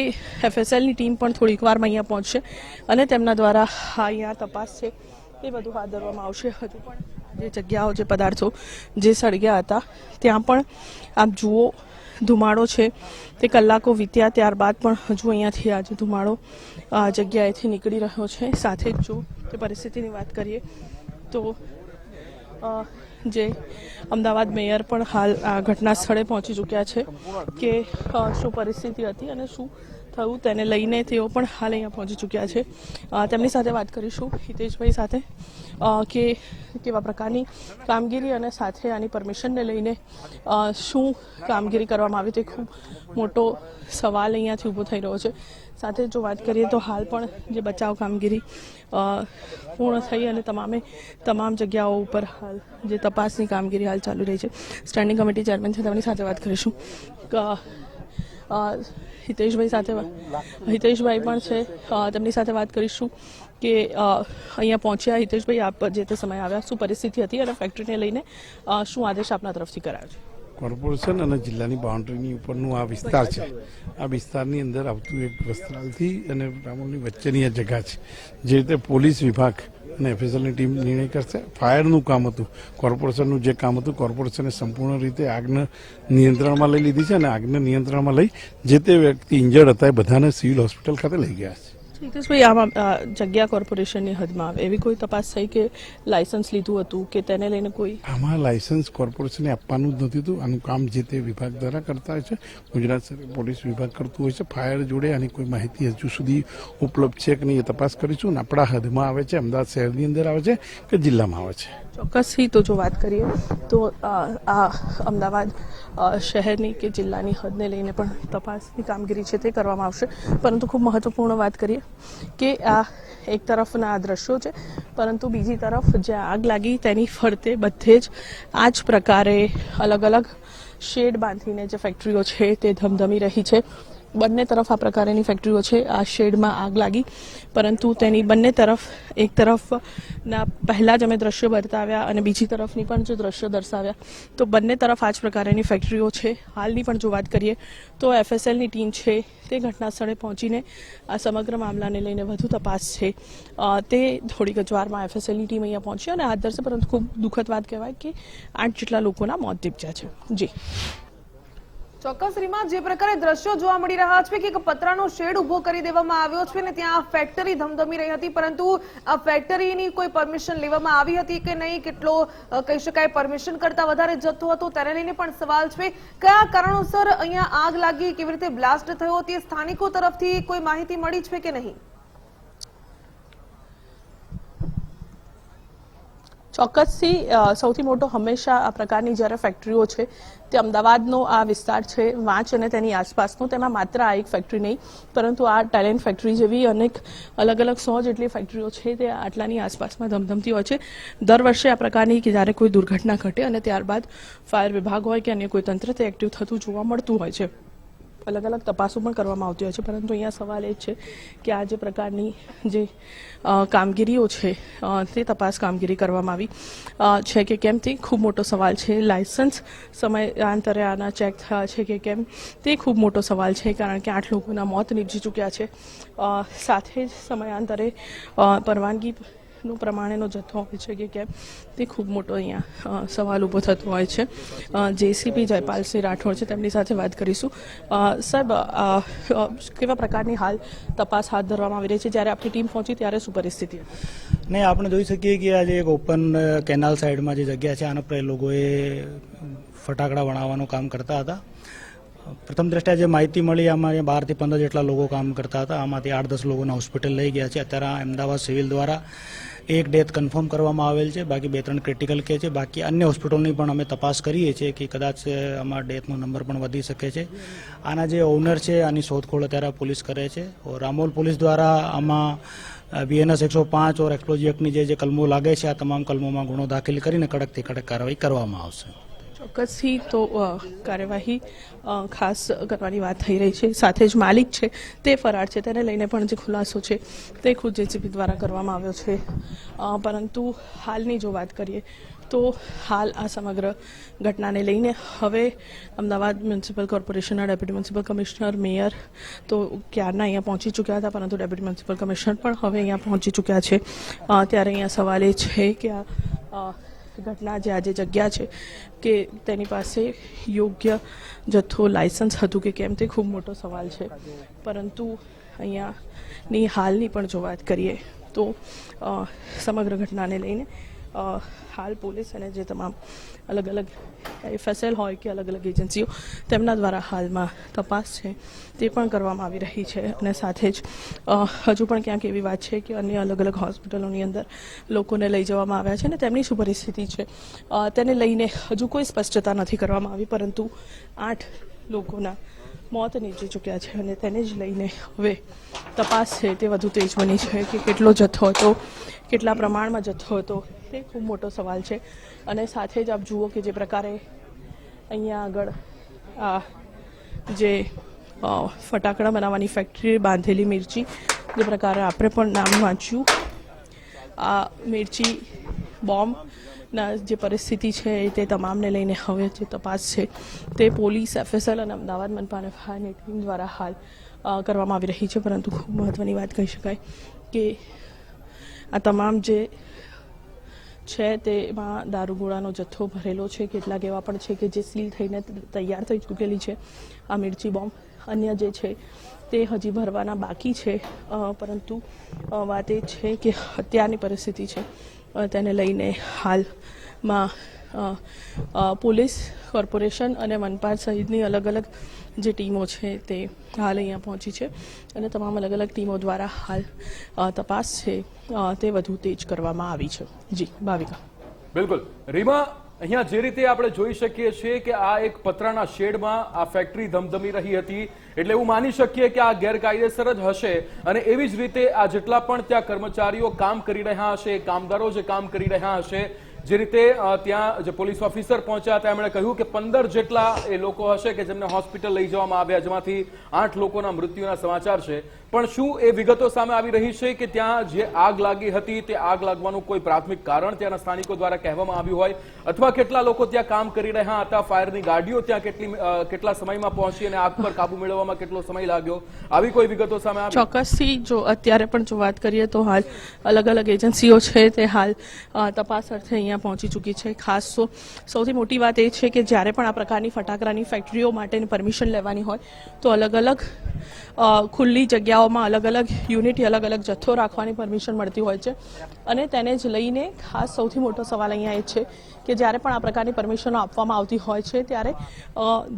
FSLની ટીમ પણ થોડીક વારમાં અહીંયા પહોંચશે અને તેમના દ્વારા અહીંયા તપાસ છે એ બધું હાથ ધરવામાં આવશે. હજુ પણ જે જગ્યાઓ, જે પદાર્થો જે સળગ્યા હતા ત્યાં પણ આપ જુઓ ધુમાડો છે તે કલાકો વીત્યા ત્યારબાદ પણ હજુ અહીંયાથી આજે ધુમાડો જગ્યાએથી નીકળી રહ્યો છે. સાથે જ જો તે પરિસ્થિતિની વાત કરીએ તો જે અમદાવાદ મેયર પણ હાલ આ ઘટના સ્થળે પહોંચી ચૂક્યા છે કે શું પરિસ્થિતિ હતી અને શું થયું તેને લઈને તેઓ પણ હાલ અહીંયા પહોંચી ચૂક્યા છે. તેમની સાથે વાત કરીશું, હિતેશભાઈ સાથે, કે કેવા પ્રકારની કામગીરી અને સાથે આની પરમિશનને લઈને શું કામગીરી કરવામાં આવી તે ખૂબ મોટો સવાલ અહીંયાથી ઊભો થઈ રહ્યો છે. સાથે જો વાત કરીએ તો હાલ પણ જે બચાવ કામગીરી પૂર્ણ થઈ અને તમામ જગ્યાઓ ઉપર હાલ જે તપાસની કામગીરી હાલ ચાલુ રહી છે. સ્ટેન્ડિંગ કમિટી ચેરમેન છે, તેમની સાથે વાત કરીશું. હિતેશભાઈ પણ છે, તેમની સાથે વાત કરીશું કે અહીંયા પહોંચ્યા. હિતેશભાઈ, આપ જે તે સમય આવ્યા, શું પરિસ્થિતિ હતી અને ફેક્ટરીને લઈને શું આદેશ આપના તરફથી કરાયો છે? કોર્પોરેશન અને જિલ્લાની બાઉન્ડ્રીની ઉપરનું આ વિસ્તાર છે. આ વિસ્તારની અંદર આવતું એક વસ્ત્રાલથી અને રામોલની વચ્ચેની આ જગ્યા છે. જે રીતે પોલીસ વિભાગ અને FSLની ટીમ નિર્ણય કરશે. ફાયરનું કામ હતું, કોર્પોરેશનનું જે કામ હતું, કોર્પોરેશને સંપૂર્ણ રીતે આગને નિયંત્રણમાં લઈ લીધી છે અને આગને નિયંત્રણમાં લઈ જે તે વ્યક્તિ ઇન્જર્ડ હતા એ બધાને સિવિલ હોસ્પિટલ ખાતે લઈ ગયા છે. હિતેશભાઈ, આમાં જગ્યા કોર્પોરેશનની હદમાં આવે એવી કોઈ તપાસ થઈ કે લાયસન્સ લીધું હતું કે તેને લઈને કોઈ? આમાં લાયસન્સ કોર્પોરેશને આપવાનું જ નથી હતું. આનું કામ જે તે વિભાગ દ્વારા કરતા હોય છે. ગુજરાત પોલીસ વિભાગ કરતું હોય છે. ફાયર જોડે આની કોઈ માહિતી હજુ સુધી ઉપલબ્ધ છે કે નહીં એ તપાસ કરીશું. અને આપણા હદમાં આવે છે, અમદાવાદ શહેરની અંદર આવે છે કે જિલ્લામાં આવે છે? ચોક્કસથી તો જો વાત કરીએ તો આ અમદાવાદ શહેરની કે જિલ્લાની હદને લઈને પણ તપાસની કામગીરી છે તે કરવામાં આવશે. પરંતુ ખૂબ મહત્વપૂર્ણ વાત કરીએ કે આ એક તરફના આ દ્રશ્યો છે, પરંતુ બીજી તરફ જ્યાં આગ લાગી તેની ફરતે બધે જ આ જ પ્રકારે અલગ અલગ શેડ બાંધીને જે ફેક્ટરીઓ છે તે ધમધમી રહી છે. બંને તરફ આ પ્રકારની ફેક્ટરીઓ છે. આ શેડમાં આગ લાગી, પરંતુ તેની બંને તરફ, એક તરફના પહેલા જ અમે દ્રશ્યો બતાવ્યા અને બીજી તરફની પણ જો દ્રશ્યો દર્શાવ્યા તો બંને તરફ આ જ પ્રકારની ફેક્ટરીઓ છે. હાલની પણ જો વાત કરીએ તો FSLની ટીમ છે તે ઘટના સ્થળે પહોંચીને આ સમગ્ર મામલાને લઈને વધુ તપાસ છે તે થોડીક જ વારમાં FSLની ટીમ અહીંયા પહોંચી અને હાથ ધરશે. પરંતુ ખૂબ દુઃખદ વાત કહેવાય કે 8 જેટલા લોકોના મોત નીપજ્યા છે. જી ચોક્કસ રીમા, જે પ્રકારે દ્રશ્યો જોવા મળી રહ્યા છે કે એક પતરાનો શેડ ઉભો કરી દેવામાં આવ્યો છે અને ત્યાં ફેક્ટરી ધમધમી રહી હતી, પરંતુ આ ફેક્ટરીની કોઈ પરમિશન લેવામાં આવી હતી કે નહીં, કેટલો કહી શકાય પરમિશન કરતા વધારે જથ્થો હતો તેને લઈને પણ સવાલ છે. કયા કારણોસર અહીંયા આગ લાગી, કેવી રીતે બ્લાસ્ટ થયો તે સ્થાનિકો તરફથી કોઈ માહિતી મળી છે કે નહીં? ચોક્કસથી સૌથી મોટો હંમેશા આ પ્રકારની જ્યારે ફેક્ટરીઓ છે તે અમદાવાદનો આ વિસ્તાર છે વાંચ અને તેની આસપાસનો, તેમાં માત્ર આ એક ફેક્ટરી નહીં પરંતુ આ ટેલેન્ટ ફેક્ટરી જેવી અનેક અલગ અલગ 100 જેટલી ફેક્ટરીઓ છે તે આટલાની આસપાસમાં ધમધમતી હોય છે. દર વર્ષે આ પ્રકારની કે જ્યારે કોઈ દુર્ઘટના ઘટે અને ત્યારબાદ ફાયર વિભાગ હોય કે અન્ય કોઈ તંત્ર તે એક્ટિવ થતું જોવા મળતું હોય છે. અલગ અલગ તપાસો પણ કરવામાં આવતી હોય છે, પરંતુ અહીંયા સવાલ એ છે કે આ જે પ્રકારની જે કામગીરીઓ છે તે તપાસ કામગીરી કરવામાં આવી છે કે કેમ તે ખૂબ મોટો સવાલ છે. લાયસન્સ સમયાંતરે આના ચેક થયા છે કે કેમ તે ખૂબ મોટો સવાલ છે, કારણ કે 8 લોકોના મોત નીપજી ચૂક્યા છે. સાથે જ સમયાંતરે પરવાનગી નું પ્રમાણેનો જથ્થો હોય છે કે કેમ તે ખૂબ મોટો અહીંયા સવાલ ઊભો થતો હોય છે. JCP જયપાલસિંહ રાઠોડ છે, તેમની સાથે વાત કરીશું. સાહેબ, કેવા પ્રકારની હાલ તપાસ હાથ ધરવામાં આવી રહી છે? જ્યારે આપણી ટીમ પહોંચી ત્યારે શું પરિસ્થિતિ હતી? નહીં, આપણે જોઈ શકીએ કે આજે એક ઓપન કેનાલ સાઈડમાં જે જગ્યા છે આના પર લોકોએ ફટાકડા બનાવવાનું કામ કરતા હતા. પ્રથમ દ્રષ્ટિએ જે માહિતી મળી આમાં 12 થી 15 જેટલા લોકો કામ કરતા હતા. આમાંથી 8-10 લોકોને હોસ્પિટલ લઈ ગયા છે. અત્યારે અમદાવાદ સિવિલ દ્વારા એક ડેથ કન્ફર્મ કરવામાં આવેલ છે, બાકી 2-3 ક્રિટિકલ કે છે. બાકી અન્ય હોસ્પિટલની પણ અમે તપાસ કરીએ છીએ કે કદાચ આમાં ડેથનો નંબર પણ વધી શકે છે. આના જે ઓનર છે આની શોધખોળ અત્યારે પોલીસ કરે છે. રામોલ પોલીસ દ્વારા આમાં BNS 105 और एक्सप्लोजिव एक्टની જે કલમો લાગે છે આ તમામ કલમોમાં ગુનો દાખલ કરીને કડકથી કડક કાર્યવાહી કરવામાં આવશે. ચોક્કસથી તો કાર્યવાહી ખાસ કરવાની વાત થઈ રહી છે. સાથે જ માલિક છે તે ફરાર છે, તેને લઈને પણ જે ખુલાસો છે તે ખુદ જેસીબી દ્વારા કરવામાં આવ્યો છે. પરંતુ હાલની જો વાત કરીએ તો હાલ આ સમગ્ર ઘટનાને લઈને હવે અમદાવાદ મ્યુનિસિપલ કોર્પોરેશનના ડેપ્યુટી મ્યુનિસિપલ કમિશનર, મેયર તો ક્યારના અહીંયા પહોંચી ચૂક્યા હતા, પરંતુ ડેપ્યુટી મ્યુનિસિપલ કમિશનર પણ હવે અહીંયા પહોંચી ચૂક્યા છે. ત્યારે અહીંયા સવાલ એ છે કે આ ઘટના જે આજે જગ્યા છે કે તેની પાસે યોગ્ય જથ્થો લાયસન્સ હતું કે કેમ તે ખૂબ મોટો સવાલ છે. પરંતુ અહીંયાની હાલની પણ જો વાત કરીએ તો સમગ્ર ઘટનાને લઈને હાલ પોલીસ અને જે તમામ અલગ અલગ FSL હોય કે અલગ અલગ એજન્સીઓ તેમના દ્વારા હાલમાં તપાસ છે તે પણ કરવામાં આવી રહી છે. અને સાથે જ હજુ પણ ક્યાંક એવી વાત છે કે અન્ય અલગ અલગ હોસ્પિટલોની અંદર લોકોને લઈ જવામાં આવ્યા છે અને તેમની શું પરિસ્થિતિ છે તેને લઈને હજુ કોઈ સ્પષ્ટતા નથી કરવામાં આવી. પરંતુ 8 લોકોના મોત નીપજી ચૂક્યા છે અને તેને જ લઈને હવે તપાસ છે તે વધુ તેજ બની છે કે કેટલો જથ્થો હતો, કેટલા પ્રમાણમાં જથ્થો હતો તે ખૂબ મોટો સવાલ છે. અને સાથે જ આપ જુઓ કે જે પ્રકારે અહીંયા આગળ આ જે ફટાકડા બનાવવાની ફેક્ટરી બાંધેલી મિર્ચી, જે પ્રકારે આપણે પણ નામ વાંચ્યું, આ મિર્ચી બોમ્બના જે પરિસ્થિતિ છે તે તમામને લઈને હવે જે તપાસ છે તે પોલીસ, FSL અને અમદાવાદ મનપા અને ફાયરની ટીમ દ્વારા હાલ કરવામાં આવી રહી છે. પરંતુ ખૂબ મહત્ત્વની વાત કહી શકાય કે આ તમામ જે છે તેમાં દારૂગોળાનો જથ્થો ભરેલો છે. કેટલાક એવા પણ છે કે જે સીલ થઈને તૈયાર થઈ ચૂકેલી છે આ મિર્ચી બોમ્બ. અન્ય જે છે તે હજી ભરવાના બાકી છે. પરંતુ વાત એ છે કે અત્યારની પરિસ્થિતિ છે તેને લઈને હાલમાં પોલીસ, કોર્પોરેશન અને મનપા સહિતની અલગ અલગ જે ટીમો છે તે હાલ અહીંયા પહોંચી છે અને તમામ અલગ અલગ ટીમો દ્વારા હાલ તપાસ છે તે વધુ તેજ કરવામાં આવી છે. જી ભાવિકા. બિલકુલ રીમા, અહીંયા જે રીતે આપણે જોઈ શકીએ છીએ કે આ એક પતરાના શેડમાં આ ફેક્ટરી ધમધમી રહી હતી, એટલે એવું માની શકીએ કે આ ગેરકાયદેસર જ હશે. અને એવી જ રીતે આ જેટલા પણ ત્યાં કર્મચારીઓ કામ કરી રહ્યા હશે, કામદારો જે કામ કરી રહ્યા હશે, જે રીતે ત્યાં જે પોલીસ ઓફિસર પહોંચ્યા હતા એમણે કહ્યું કે 15 જેટલા એ લોકો હશે કે જેમને હોસ્પિટલ લઈ જવામાં આવ્યા, જેમાંથી 8 લોકોના મૃત્યુના સમાચાર છે. પણ શું એ વિગતો સામે આવી રહી છે કે ત્યાં જે આગ લાગી હતી તે આગ લાગવાનું કોઈ પ્રાથમિક કારણ ત્યાંના સ્થાનિકો દ્વારા કહેવામાં આવ્યું હોય, અથવા કેટલા લોકો ત્યાં કામ કરી રહ્યા હતા, ફાયરની ગાડીઓ ત્યાં કેટલા સમયમાં પહોંચી અને આગ પર કાબુ મેળવવામાં કેટલો સમય લાગ્યો, આવી કોઈ વિગતો સામે આવી? ચોક્કસથી જો અત્યારે પણ જો વાત કરીએ તો હાલ અલગ અલગ એજન્સીઓ છે તે હાલ તપાસ અર્થે અહીંયા પહોંચી ચૂકી છે. ખાસ તો સૌથી મોટી વાત એ છે કે જ્યારે પણ આ પ્રકારની ફટાકડાની ફેક્ટરીઓ માટેની પરમિશન લેવાની હોય તો અલગ અલગ ખુલ્લી જગ્યાઓમાં અલગ અલગ યુનિટ, અલગ અલગ જથ્થો રાખવાની પરમિશન મળતી હોય છે. અને તેને જ લઈને ખાસ સૌથી મોટો સવાલ અહીંયા એ છે કે જ્યારે પણ આ પ્રકારની પરમિશનો આપવામાં આવતી હોય છે ત્યારે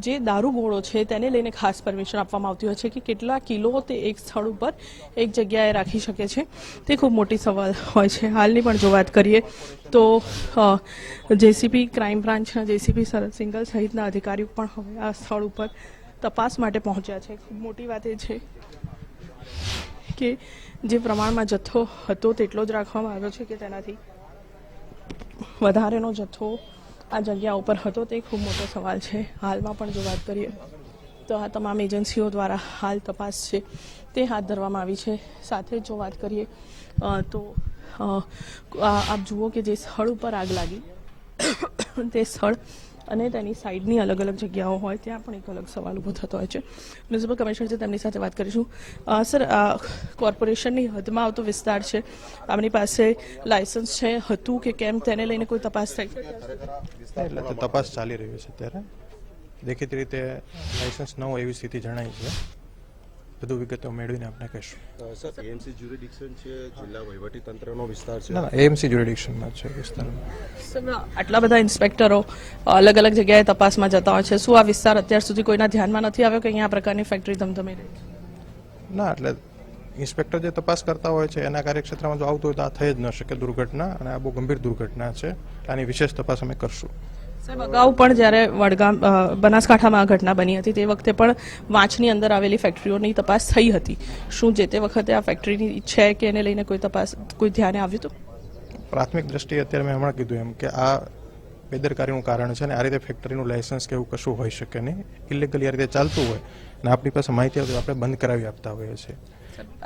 જે દારૂગોળો છે તેને લઈને ખાસ પરમિશન આપવામાં આવતી હોય છે કે કેટલા કિલો તે એક સ્થળ ઉપર એક જગ્યાએ રાખી શકે છે, તે ખૂબ મોટી સવાલ હોય છે. હાલની પણ જો વાત કરીએ તો જેસીપી, ક્રાઇમ બ્રાન્ચના જેસીપી સિંગલ સહિતના અધિકારીઓ પણ હવે આ સ્થળ ઉપર તપાસ માટે પહોંચ્યા છે. ખૂબ મોટી વાત એ છે કે જે પ્રમાણમાં જથ્થો હતો તેટલો જ રાખવામાં આવ્યો છે કે તેનાથી વધારેનો જથ્થો આ જગ્યા ઉપર હતો, તે ખૂબ મોટો સવાલ છે. હાલમાં પણ જો વાત કરીએ તો આ તમામ એજન્સીઓ દ્વારા હાલ તપાસ છે તે હાથ ધરવામાં આવી છે. સાથે જો વાત કરીએ તો આપ જુઓ કે જે સ્થળ ઉપર આગ લાગી તે સ્થળ અને તેની સાઈડની અલગ અલગ જગ્યાઓ હોય ત્યાં પણ એક અલગ સવાલ ઊભો થતો હોય છે. મ્યુનિસિપલ કમિશનર છે તેમની સાથે વાત કરીશું. સર, કોર્પોરેશનની હદમાં આવતો વિસ્તાર છે, આપણી પાસે લાયસન્સ છે હતું કે કેમ તેને લઈને કોઈ તપાસ થઈ? એટલે તપાસ ચાલી રહી છે અત્યારે. દેખીતી રીતે લાયસન્સ ન હોય એવી સ્થિતિ જણાય છે. બધું વિગતો મેળવીને આપણે કહીશું. સર, એએમસી જ્યુરિડિક્શન છે, જિલ્લા વહીવટી તંત્રનો વિસ્તાર છે? ના, એએમસી જ્યુરિડિક્શનમાં છે વિસ્તારમાં. સર, આટલા બધા ઇન્સ્પેક્ટરો અલગ અલગ જગ્યાએ તપાસમાં જતા હોય છે, શું આ વિસ્તાર અત્યાર સુધી કોઈના ધ્યાનમાં નથી આવ્યો કે અહીંયા આ પ્રકારની ફેક્ટરી ધમધમી રહી છે? ના, એટલે ઇન્સ્પેક્ટર જે તપાસ કરતા હોય છે એના કાર્યક્ષેત્રમાં જો આવતું હોય તો આ થઈ જ ન શકે દુર્ઘટના, અને આ બહુ ગંભીર દુર્ઘટના છે. આની વિશેષ તપાસ અમે કરશું. સાહેબ, અગાઉ પણ જ્યારે વડગામ બનાસકાંઠામાં આ ઘટના બની હતી તે વખતે પણ વાંચની અંદર આવેલી ફેક્ટરીઓની તપાસ થઈ હતી. શું જે તે વખતે આ ફેક્ટરીની છે કે એને લઈને કોઈ તપાસ, કોઈ ધ્યાને આવ્યું હતું? પ્રાથમિક દ્રષ્ટિએ અત્યારે મેં હમણાં કીધું એમ કે આ બેદરકારીનું કારણ છે અને આ રીતે ફેક્ટરીનું લાયસન્સ કે એવું કશું હોઈ શકે નહીં. ઇલીગલી આ રીતે ચાલતું હોય અને આપણી પાસે માહિતી આવે તો આપણે બંધ કરાવી આપતા હોઈએ છીએ.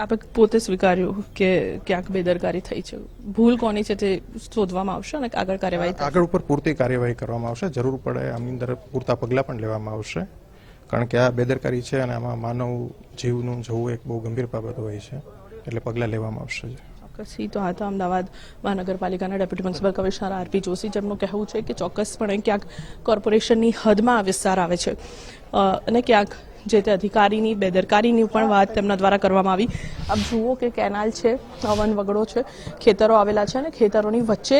આપે પોતે સ્વીકાર્યું કે ક્યાંક બેદરકારી થઈ છે, ભૂલ કોની છે તે શોધવામાં આવશે અને આગળ કાર્યવાહી થશે. આગળ ઉપર પૂરતી કાર્યવાહી કરવામાં આવશે. જરૂર પડે આમની અંદર પૂરતા પગલાં પણ લેવામાં આવશે, કારણ કે આ બેદરકારી છે અને આમાં માનવ જીવનું જવું એક બહુ ગંભીર બાબત હોય છે, એટલે પગલાં લેવામાં આવશે. ચોક્કસથી તો આ તો અમદાવાદ મહાનગરપાલિકાના deputy municipal commissioner RP Joshi, જેમનું કહેવું છે કે ચોક્કસપણે ક્યાંક કોર્પોરેશનની હદમાં આ વિસ્તાર આવે છે અને ક્યાંક જે તે અધિકારીની બેદરકારીની પણ વાત તેમના દ્વારા કરવામાં આવી. આપ જુઓ કે કેનાલ છે, વન વગડો છે, ખેતરો આવેલા છે અને ખેતરોની વચ્ચે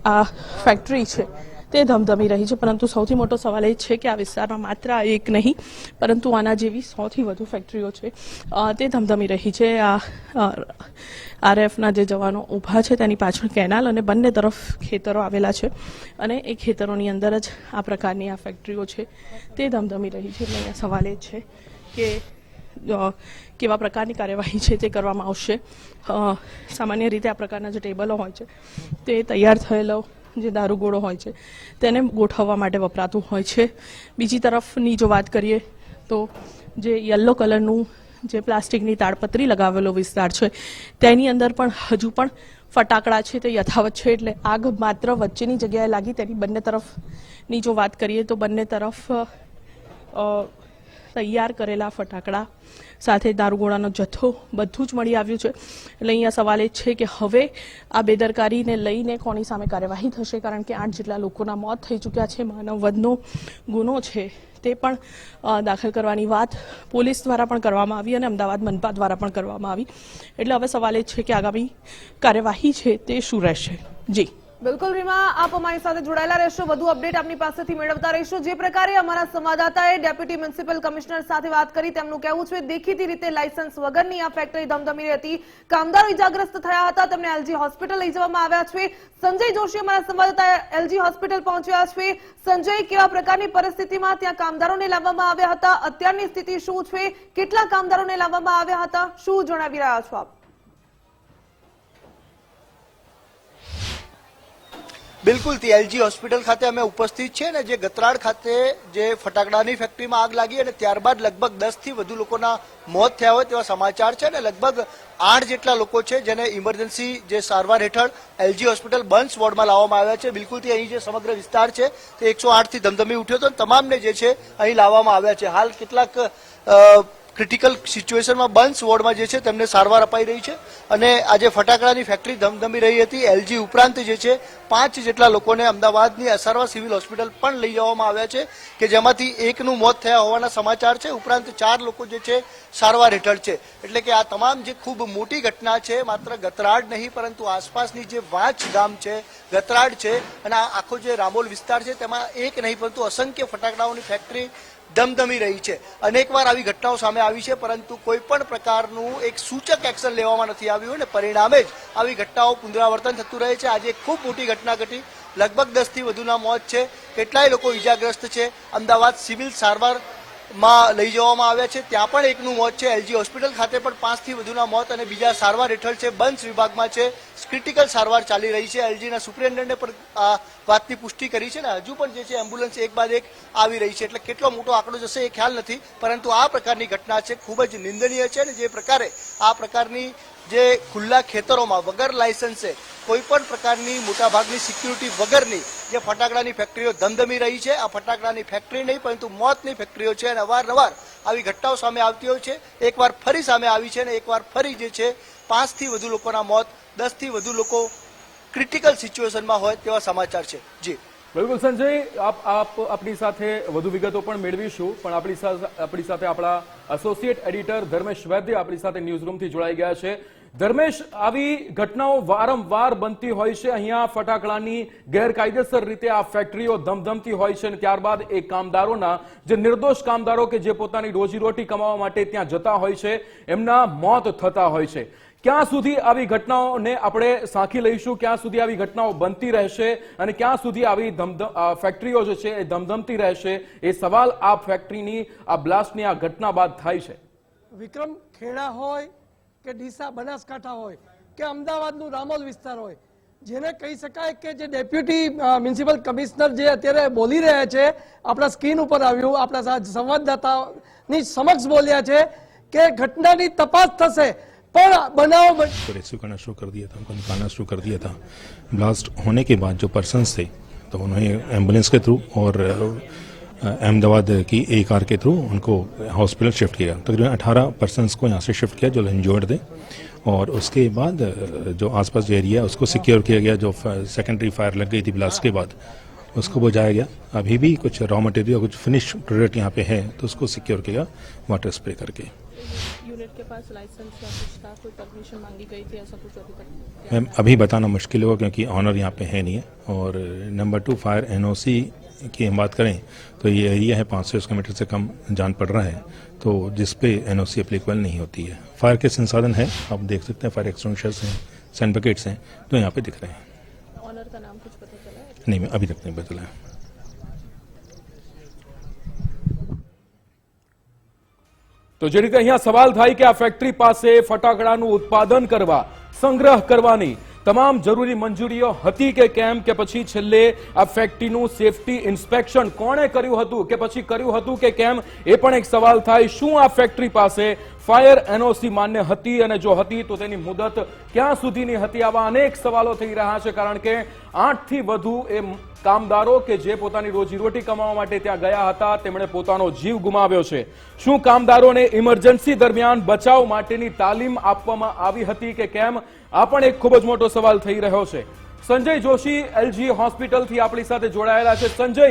આ ફેક્ટરી છે તે ધમધમી રહી છે. પરંતુ સૌથી મોટો સવાલ એ છે કે આ વિસ્તારમાં માત્ર એક નહીં પરંતુ આના જેવી 100થી વધુ ફેક્ટરીઓ છે તે ધમધમી રહી છે. આ આરએફના જે જવાનો ઊભા છે તેની પાછળ કેનાલ અને બંને તરફ ખેતરો આવેલા છે અને એ ખેતરોની અંદર જ આ પ્રકારની આ ફેક્ટરીઓ છે તે ધમધમી રહી છે. એટલે અહીંયા સવાલ એ છે કે કેવા પ્રકારની કાર્યવાહી છે તે કરવામાં આવશે. સામાન્ય રીતે આ પ્રકારના જે ટેબલો હોય છે તે તૈયાર થયેલો જે દારૂગોળો હોય છે તેને ગોઠવવા માટે વપરાતું હોય છે. બીજી તરફની જો વાત કરીએ તો જે યલો કલરનું જે પ્લાસ્ટિકની તાડપત્રી લગાવેલો વિસ્તાર છે તેની અંદર પણ હજુ પણ ફટાકડા છે તે યથાવત છે. એટલે આગ માત્ર વચ્ચેની જગ્યાએ લાગી, તેની બંને તરફની જો વાત કરીએ તો બંને તરફ તૈયાર કરેલા ફટાકડા સાથે દારૂગોળાનો જથ્થો બધું જ મળી આવ્યું છે. એટલે અહીંયા સવાલ એ છે કે હવે આ બેદરકારીને લઈને કોની સામે કાર્યવાહી થશે, કારણ કે 8 જેટલા લોકોના મોત થઈ ચૂક્યા છે. માનવવધનો ગુનો છે તે પણ દાખલ કરવાની વાત પોલીસ દ્વારા પણ કરવામાં આવી અને અમદાવાદ મનપા દ્વારા પણ કરવામાં આવી. એટલે હવે સવાલ એ છે કે આગામી કાર્યવાહી છે તે શું રહેશે. જી બિલકુલ રીમા, આપ અમારી સાથે જોડાયેલા રહેશો, વધુ અપડેટ આપની પાસેથી મેળવતા રહીશું. જે પ્રકારે અમારા સંવાદદાતાએ ડેપ્યુટી મ્યુનિસિપલ કમિશનર સાથે વાત કરી, તેમનું કહેવું છે દેખીતી રીતે લાયસન્સ વગરની આ ફેક્ટરી ધમધમી હતી. કામદારો ઇજાગ્રસ્ત થયા હતા, તેમને એલજી હોસ્પિટલ લઈ જવામાં આવ્યા છે. સંજય જોશી અમારા સંવાદદાતા એલજી હોસ્પિટલ પહોંચ્યા છે. સંજય, કેવા પ્રકારની પરિસ્થિતિમાં ત્યાં કામદારોને લાવવામાં આવ્યા હતા? અત્યારની સ્થિતિ શું છે? કેટલા કામદારોને લાવવામાં આવ્યા હતા? શું જણાવી રહ્યા છો આપ? બિલકુલ, એલજી હોસ્પિટલ ખાતે અમે ઉપસ્થિત છે ને જે ગતરાડ ખાતે જે ફટાકડાની ફેક્ટરીમાં આગ લાગી અને ત્યારબાદ લગભગ 10 થી વધુ લોકોના મોત થયા હોય તેવા સમાચાર છે અને લગભગ 8 જેટલા લોકો છે જેને ઇમરજન્સી જે સારવાર હેઠળ એલજી હોસ્પિટલ બર્ન્સ વોર્ડમાં લાવવામાં આવ્યા છે. બિલકુલથી અહીં જે સમગ્ર વિસ્તાર છે તે 108 થી ધમધમી ઉઠ્યો હતો અને તમામને જે છે અહીં લાવવામાં આવ્યા છે. હાલ કેટલાક ક્રિટિકલ સિચ્યુએશનમાં બર્ન્સ વોર્ડમાં જે છે તેમને સારવાર અપાઈ રહી છે અને આજે ફટાકડાની ફેક્ટરી ધમધમી રહી હતી. એલજી ઉપરાંત જે છે 5 જેટલા લોકોને અમદાવાદની અસારવા સિવિલ હોસ્પિટલ પણ લઈ જવામાં આવ્યા છે કે જેમાંથી એકનું મોત થયા હોવાના સમાચાર છે. ઉપરાંત 4 લોકો જે છે સારવાર હેઠળ છે. એટલે કે આ તમામ જે ખૂબ મોટી ઘટના છે, માત્ર ગતરાડ નહીં પરંતુ આસપાસની જે વાંચ ગામ છે, ગતરાડ છે અને આ આખો જે રામોલ વિસ્તાર છે તેમાં એક નહીં પરંતુ અસંખ્ય ફટાકડાઓની ફેક્ટરી ધમધમી રહી છે. અનેકવાર આવી ઘટનાઓ સામે આવી છે પરંતુ કોઈ પણ પ્રકારનું એક સૂચક એક્શન લેવામાં નથી આવ્યું અને પરિણામે જ આવી ઘટનાઓ પુનરાવર્તન થતું રહે છે. આજે ખૂબ મોટી ઘટના ઘટી, લગભગ 10 થી વધુના મોત છે, કેટલાય લોકો ઇજાગ્રસ્ત છે. અમદાવાદ સિવિલ સારવારમાં લઈ જવામાં આવ્યા છે, ત્યાં પણ એકનું મોત છે. એલજી હોસ્પિટલ ખાતે પણ 5 થી વધુના મોત અને બીજા સારવાર હેઠળ છે. બર્ન્સ વિભાગમાં છે, ક્રિટિકલ સારવાર ચાલી રહી છે. એલજીના સુપ્રિન્ટેન્ડન્ટે પણ આ વાતની પુષ્ટિ કરી છે ને હજુ પણ જે છે એમ્બ્યુલન્સ એક બાદ એક આવી રહી છે. એટલે કેટલો મોટો આંકડો જશે એ ખ્યાલ નથી પરંતુ આ પ્રકારની ઘટના છે ખૂબ જ નિંદનીય છે. અને જે પ્રકારે આ પ્રકારની જે ખુલ્લા ખેતરોમાં વગર લાયસન્સે કોઈ પણ પ્રકારની મોટાભાગની સિક્યુરિટી વગરની જે ફટાકડાની ફેક્ટરીઓ ધમધમી રહી છે, આ ફટાકડાની ફેક્ટરી નહીં પરંતુ મોતની ફેક્ટરીઓ છે અને અવારનવાર આવી ઘટનાઓ સામે આવતી હોય છે. એકવાર ફરી સામે આવી છે અને એકવાર ફરી જે છે 5 થી વધુ લોકોના મોત, 10 થી વધુ લોકો ક્રિટિકલ સિચ્યુએશનમાં હોય તેવા સમાચાર છે. જી બિલકુલ સંજય, આપણી સાથે વધુ વિગતો પણ મેળવીશું, પણ આપણી સાથે આપણા એસોસિએટ એડિટર ધર્મેશ વૈદ્ય આપણી સાથે ન્યૂઝરૂમથી જોડાઈ ગયા છે. ધર્મેશ, આવી ઘટનાઓ વારંવાર બનતી હોય છે. અહીંયા ફટાકડાની ગેરકાયદેસર રીતે આ ફેક્ટરીઓ ધમધમતી હોય છે અને ત્યારબાદ એ કામદારોના, જે નિર્દોષ કામદારો કે જે પોતાની રોજીરોટી કમાવા માટે ત્યાં જતા હોય છે, એમના મોત થતા હોય છે. ક્યાં સુધી આવી ઘટનાઓને આપણે સાંખી લઈશું? ક્યાં સુધી આવી ઘટનાઓ બનતી રહેશે અને ક્યાં સુધી આવી ફેક્ટરીઓ જે છે એ ધમધમતી રહેશે? એ સવાલ આ ફેક્ટરીની, આ બ્લાસ્ટની આ ઘટના બાદ થાય છે. વિક્રમ, ખેડા હોય કે ડીસા બનાસકાંઠા હોય કે અમદાવાદનું રામોલ વિસ્તાર હોય, જેને કહી શકાય કે જે ડેપ્યુટી મ્યુનિસિપલ કમિશનર જે અત્યારે બોલી રહ્યા છે, આપણા સ્ક્રીન ઉપર આવ્યું, આપણા સંવાદદાતાની સમક્ષ બોલ્યા છે કે ઘટનાની તપાસ થશે, પણ बनाव रेस्क्यू करना शुरू कर दिया था, उनको निकालना शुरू कर दिया था। ब्लास्ट होने के बाद जो पर्सन्स थे तो उन्हें एम्बुलेंस के थ्रू और अहमदाबाद की ए कार के थ्रू उनको हॉस्पिटल शिफ्ट किया। तकरीबन 18 पर्सन्स को यहाँ से शिफ्ट किया जो इंजर्ड थे, और उसके बाद जो आसपास जो एरिया है उसको सिक्योर किया गया। जो सेकेंडरी फायर लग गई थी ब्लास्ट के बाद उसको बुझाया गया। अभी भी कुछ रॉ मटेरियल, कुछ फिनिश प्रोडक्ट यहाँ पे है तो उसको सिक्योर किया वाटर स्प्रे करके। यूनिट के पास लाइसेंस या कुछ था, कोई परमिशन मांगी गई थी, ऐसा कुछ अभी तक? मैम अभी बताना मुश्किल होगा क्योंकि ऑनर यहाँ पे है नहीं है। और नंबर 2 फायर एनओसी की हम बात करें तो ये एरिया है 500 स्क्वायर मीटर से कम जान पड़ रहा है, तो जिस पे एनओसी एप्लीकेबल नहीं होती है। फायर के संसाधन है, आप देख सकते हैं, फायर एक्सटिंग्विशर्स हैं, सैंड बकेट्स हैं, तो यहाँ पे दिख रहे हैं। ऑनर का नाम कुछ पता चला है? नहीं मैम अभी तक नहीं पता चला है। તો જે રીતે અહીંયા સવાલ થાય કે આ ફેક્ટરી પાસે ફટાકડાનું ઉત્પાદન કરવા, સંગ્રહ કરવાની તમામ જરૂરી મંજૂરીઓ હતી કે કેમ, કે પછી છેલ્લે આ ફેક્ટરીનું સેફટી ઇન્સ્પેક્શન કોણે કર્યું હતું કે પછી કર્યું હતું કે કેમ, એ પણ એક સવાલ થાય। શું આ ફેક્ટરી પાસે ફાયર એનઓસી માન્ય હતી, અને જો હતી તો તેની મુદત ક્યાં સુધીની હતી? આવા અનેક સવાલો થઈ રહ્યા છે, કારણ કે 8 થી વધુ એ કામદારો કે જે પોતાની રોજીરોટી કમાવા માટે ત્યાં ગયા હતા તેમણે પોતાનો જીવ ગુમાવ્યો છે। શું કામદારોને ઇમરજન્સી દરમિયાન બચાવ માટેની તાલીમ આપવામાં આવી હતી કે કેમ, આ પણ એક ખૂબ જ મોટો સવાલ થઈ રહ્યો છે। સંજય જોશી એલજી હોસ્પિટલથી આપણી સાથે જોડાયેલા છે। સંજય,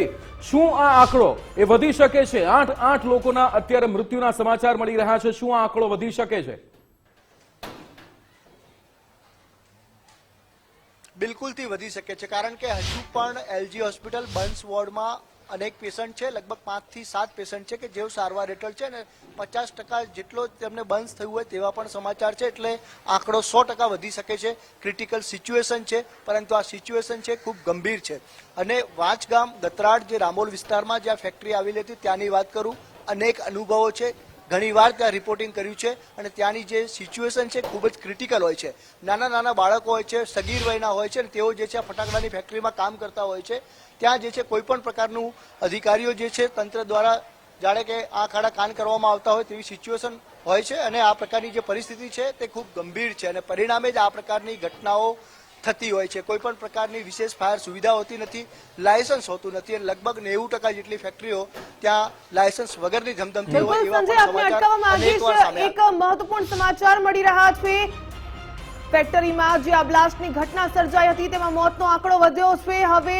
શું આ આંકડો એ વધી શકે છે? 8 લોકોના અત્યારે મૃત્યુના સમાચાર મળી રહ્યા છે, શું આ આંકડો વધી શકે છે? બિલકુલથી વધી શકે છે, કારણ કે હજુ પણ એલજી હોસ્પિટલ બર્ન્સ વોર્ડમાં અનેક પેશન્ટ છે, લગભગ 5 થી 7 પેશન્ટ છે કે જેઓ સારવાર હેઠળ છે, અને 50% જેટલો તેમને બર્ન્સ થયું હોય તેવા પણ સમાચાર છે, એટલે આંકડો 100% વધી શકે છે। ક્રિટિકલ સિચ્યુએશન છે, પરંતુ આ સિચ્યુએશન છે ખૂબ ગંભીર છે। અને વાંચગામ ગતરાડ જે રામોલ વિસ્તારમાં જ્યાં ફેક્ટરી આવેલી હતી ત્યાંની વાત કરું, અનેક અનુભવો છે, ઘણીવાર ત્યાં રિપોર્ટિંગ કર્યું છે, અને ત્યાંની જે સિચ્યુએશન છે ખૂબ જ ક્રિટિકલ હોય છે। નાના નાના બાળકો હોય છે, સગીર વયના હોય છે, અને તેઓ જે છે આ ફટાકડાની ફેક્ટરીમાં કામ કરતા હોય છે। ત્યાં જે છે કોઈ પણ પ્રકારનું અધિકારીઓ જે છે તંત્ર દ્વારા જાણે કે આંખ આડા કાન કરવામાં આવતા હોય તેવી સિચ્યુએશન હોય છે, અને આ પ્રકારની જે પરિસ્થિતિ છે તે ખૂબ ગંભીર છે, અને પરિણામે જ આ પ્રકારની ઘટનાઓ થતી હોય છે। કોઈ પણ પ્રકારની વિશેષ ફાયર સુવિધા હોતી નથી, લાયસન્સ હોતું નથી, અને લગભગ 90% જેટલી ફેક્ટરીઓ ત્યાં લાયસન્સ વગરની ધમધમતી હોય એવા પણ સમાચાર એક મહત્વપૂર્ણ સમાચાર મળી રહ્યા છે। ફેક્ટરીમાં જે આ બ્લાસ્ટની ઘટના સર્જાઈ હતી તેમાં મોતનો આંકડો વધ્યો છે। હવે